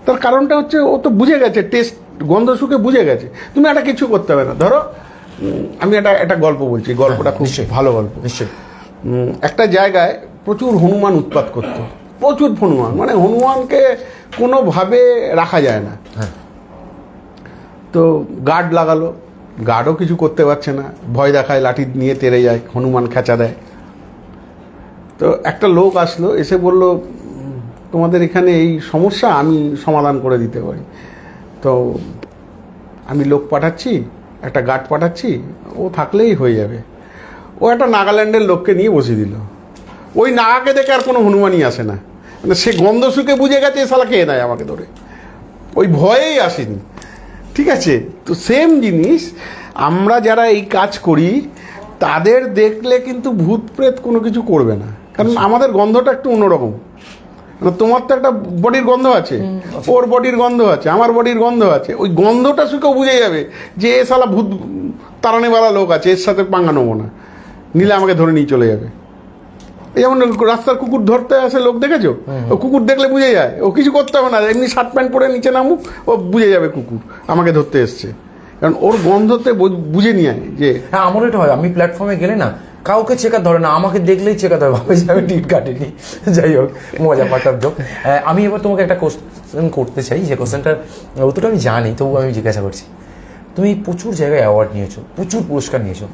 তার কারণটা হচ্ছে ও তো বুঝে গেছে, টেস্ট গন্ধ শুকে বুঝে গেছে, তুমি একটা কিছু করতে হবে না। ধরো আমি একটা গল্প বলছি, গল্পটা খুব ভালো গল্প। নিশ্চয়ই। একটা জায়গায় প্রচুর হনুমান উৎপাত করত, প্রচুর হনুমান, মানে হনুমানকে কোনোভাবে রাখা যায় না। তো গার্ড লাগালো, গার্ডও কিছু করতে পারছে না, ভয় দেখায়, লাঠি নিয়ে তেড়ে যায়, হনুমান খেঁচা দেয়। তো একটা লোক আসলো, এসে বলল তোমাদের এখানে এই সমস্যা আমি সমাধান করে দিতে পারি। তো আমি লোক পাঠাচ্ছি, একটা গার্ড পাঠাচ্ছি, ও থাকলেই হয়ে যাবে। ও একটা নাগাল্যান্ডের লোককে নিয়ে বসিয়ে দিল। ওই নাগাকে দেখে আর কোনো হনুমানই আসে না, মানে সে গন্ধ শুকে বুঝে গেছে এ শালা খেয়ে নেয় আমাকে ধরে, ওই ভয়েই আসেনি, ঠিক আছে। তো সেম জিনিস আমরা যারা এই কাজ করি তাদের দেখলে কিন্তু ভূত প্রেত কোনো কিছু করবে না, কারণ আমাদের গন্ধটা একটু অন্যরকম। তোমার তো একটা বডির গন্ধ আছে, ওর বডির গন্ধ আছে, আমার বডির গন্ধ আছে, ওই গন্ধটা শুকেও বুঝে যাবে যে এ শালা ভূত তাড়ানেওয়ালা লোক আছে, এর সাথে পাঙ্গা নেবো না, নিলে আমাকে ধরে নিয়ে চলে যাবে। যেমন রাস্তার কুকুর ধরতে আসে লোক, দেখেছো? ও কুকুর দেখলে বুঝে যায়, ও কিছু করতে হবে না, এমনি শার্ট প্যান্ট পরে নিচে নামুক, ও বুঝে যাবে কুকুর আমাকে ধরতে এসছে, কারণ ওর গন্ধতে বুঝে নিয়ে যে। হ্যাঁ, আমারও এটা হয়। আমি প্ল্যাটফর্মে গেলে না, কাউকে চেকার ধরে না, আমাকে দেখলেই চেকার ধরে, ভাবে যে আমি টিট কাটিনি। যাই হোক, মজা পাটার যোগ। আমি এবার তোমাকে একটা কোশ্চেন করতে চাই, যে কোশ্চেনটার উত্তরটা আমি জানি, তবু আমি জিজ্ঞাসা করছি। তুমি প্রচুর জায়গায় অ্যাওয়ার্ড নিয়েছো, প্রচুর পুরস্কার নিয়েছো,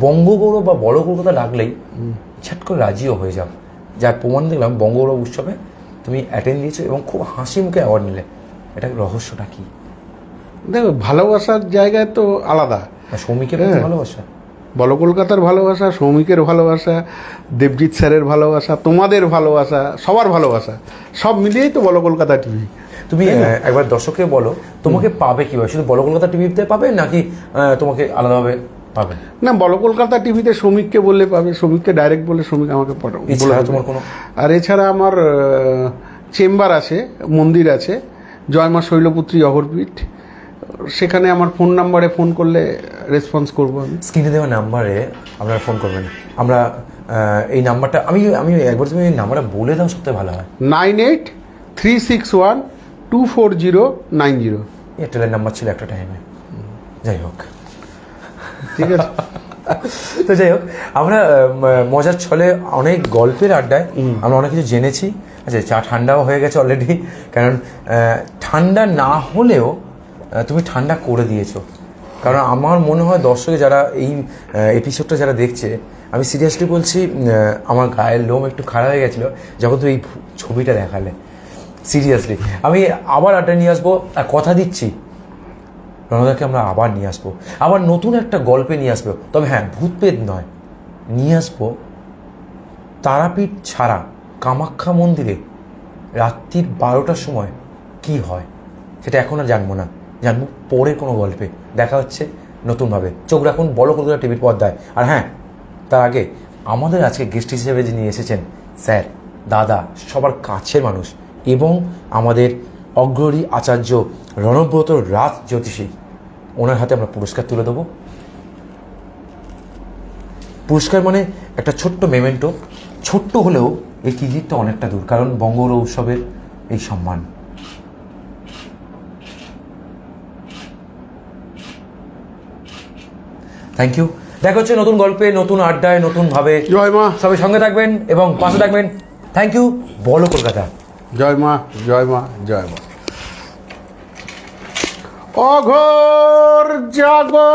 বঙ্গগৌরব বা বড় কলকাতা ডাকলেই ছাট করে রাজিও হয়ে যাও। যার প্রমাণ দেখলাম বঙ্গগৌরব উৎসবে তুমি অ্যাটেন্ড দিয়েছো এবং খুব হাসি মুখে অ্যাওয়ার্ড নিলে। এটা রহস্যটা কি? দেখো, ভালোবাসার জায়গায় তো আলাদা। সৌমিকের ভালোবাসা, বলো কলকাতার ভালোবাসা, সৌমিকের ভালোবাসা, দেবজিৎ স্যারের ভালোবাসা, তোমাদের ভালোবাসা, সবার ভালোবাসা, সব মিলিয়েই তো বলো কলকাতা টিভি। তুমি একবার দর্শককে বলো তোমাকে পাবে কিভাবে? শুধু বলো কলকাতা টিভিতে পাবে নাকি তোমাকে আলাদাভাবে পাবে? না, বলো কলকাতা টিভিতে সৌমিককে বললে পাবে, সৌমিককে ডাইরেক্ট বলে সৌমিক আমাকে বলে তোমার কোনো। আর এছাড়া আমার চেম্বার আছে, মন্দির আছে, জয়মা শৈলপুত্রী অঘরপীঠ, সেখানে আমার ফোন নাম্বারে ফোন করলে রেসপন্স করবো আমি। স্ক্রিনে দেওয়া নাম্বারে আপনারা ফোন করবেন। আমরা এই নাম্বারটা আমি একবার তুমি এই নাম্বারটা বলে দাও, সবথেকে ভালো হয়। 9836124090। এয়ারটেলের নাম্বার ছিল একটা টাইমে। যাই হোক, ঠিক আছে। তো যাই হোক, আমরা মজার ছলে অনেক গল্পের আড্ডায় আমরা অনেক কিছু জেনেছি। আচ্ছা, চা ঠান্ডাও হয়ে গেছে অলরেডি, কারণ ঠান্ডা না হলেও তুমি ঠান্ডা করে দিয়েছো। কারণ আমার মনে হয় দর্শকে যারা এই এপিসোডটা যারা দেখছে, আমি সিরিয়াসলি বলছি, আমার গায়ের লোম একটু খারাপ হয়ে গেছিলো যখন তুমি এই ছবিটা দেখালে। সিরিয়াসলি আমি আবার আড্ডা নিয়ে আসবো, আর কথা দিচ্ছি রণদাকে আমরা আবার নিয়ে আসবো, আবার নতুন একটা গল্পে নিয়ে আসবো। তবে হ্যাঁ, ভূতপ্রেত নয়, নিয়ে আসবো তারাপীঠ ছাড়া কামাখ্যা মন্দিরে রাত্রির 12টার সময় কি হয়, সেটা এখন আর জানবো না, জানবো পরে কোনো গল্পে। দেখা হচ্ছে নতুনভাবে। চোখ রাখুন বলো কলকাতা টিভির পর্দায়। আর হ্যাঁ, তার আগে আমাদের আজকে গেস্ট হিসেবে যিনি এসেছেন, স্যার, দাদা, সবার কাছের মানুষ এবং আমাদের অগ্রণী আচার্য রণব্রত রাজ জ্যোতিষী, ওনার হাতে আমরা পুরস্কার তুলে দেবো। পুরস্কার মানে একটা ছোট্ট মেমেন্টো, ছোট্ট হলেও এই কৃতিত্ব অনেকটা দূর, কারণ বঙ্গগৌরব উৎসবের এই সম্মান। Thank you. দেখা হচ্ছে নতুন গল্পে, নতুন আড্ডায়, নতুন ভাবে। জয় মা। সবাই সঙ্গে থাকবেন এবং পাশে থাকবেন। Thank you. বলো কলকাতা। জয় মা, জয় মা, জয় মা। অঘোর জাগো।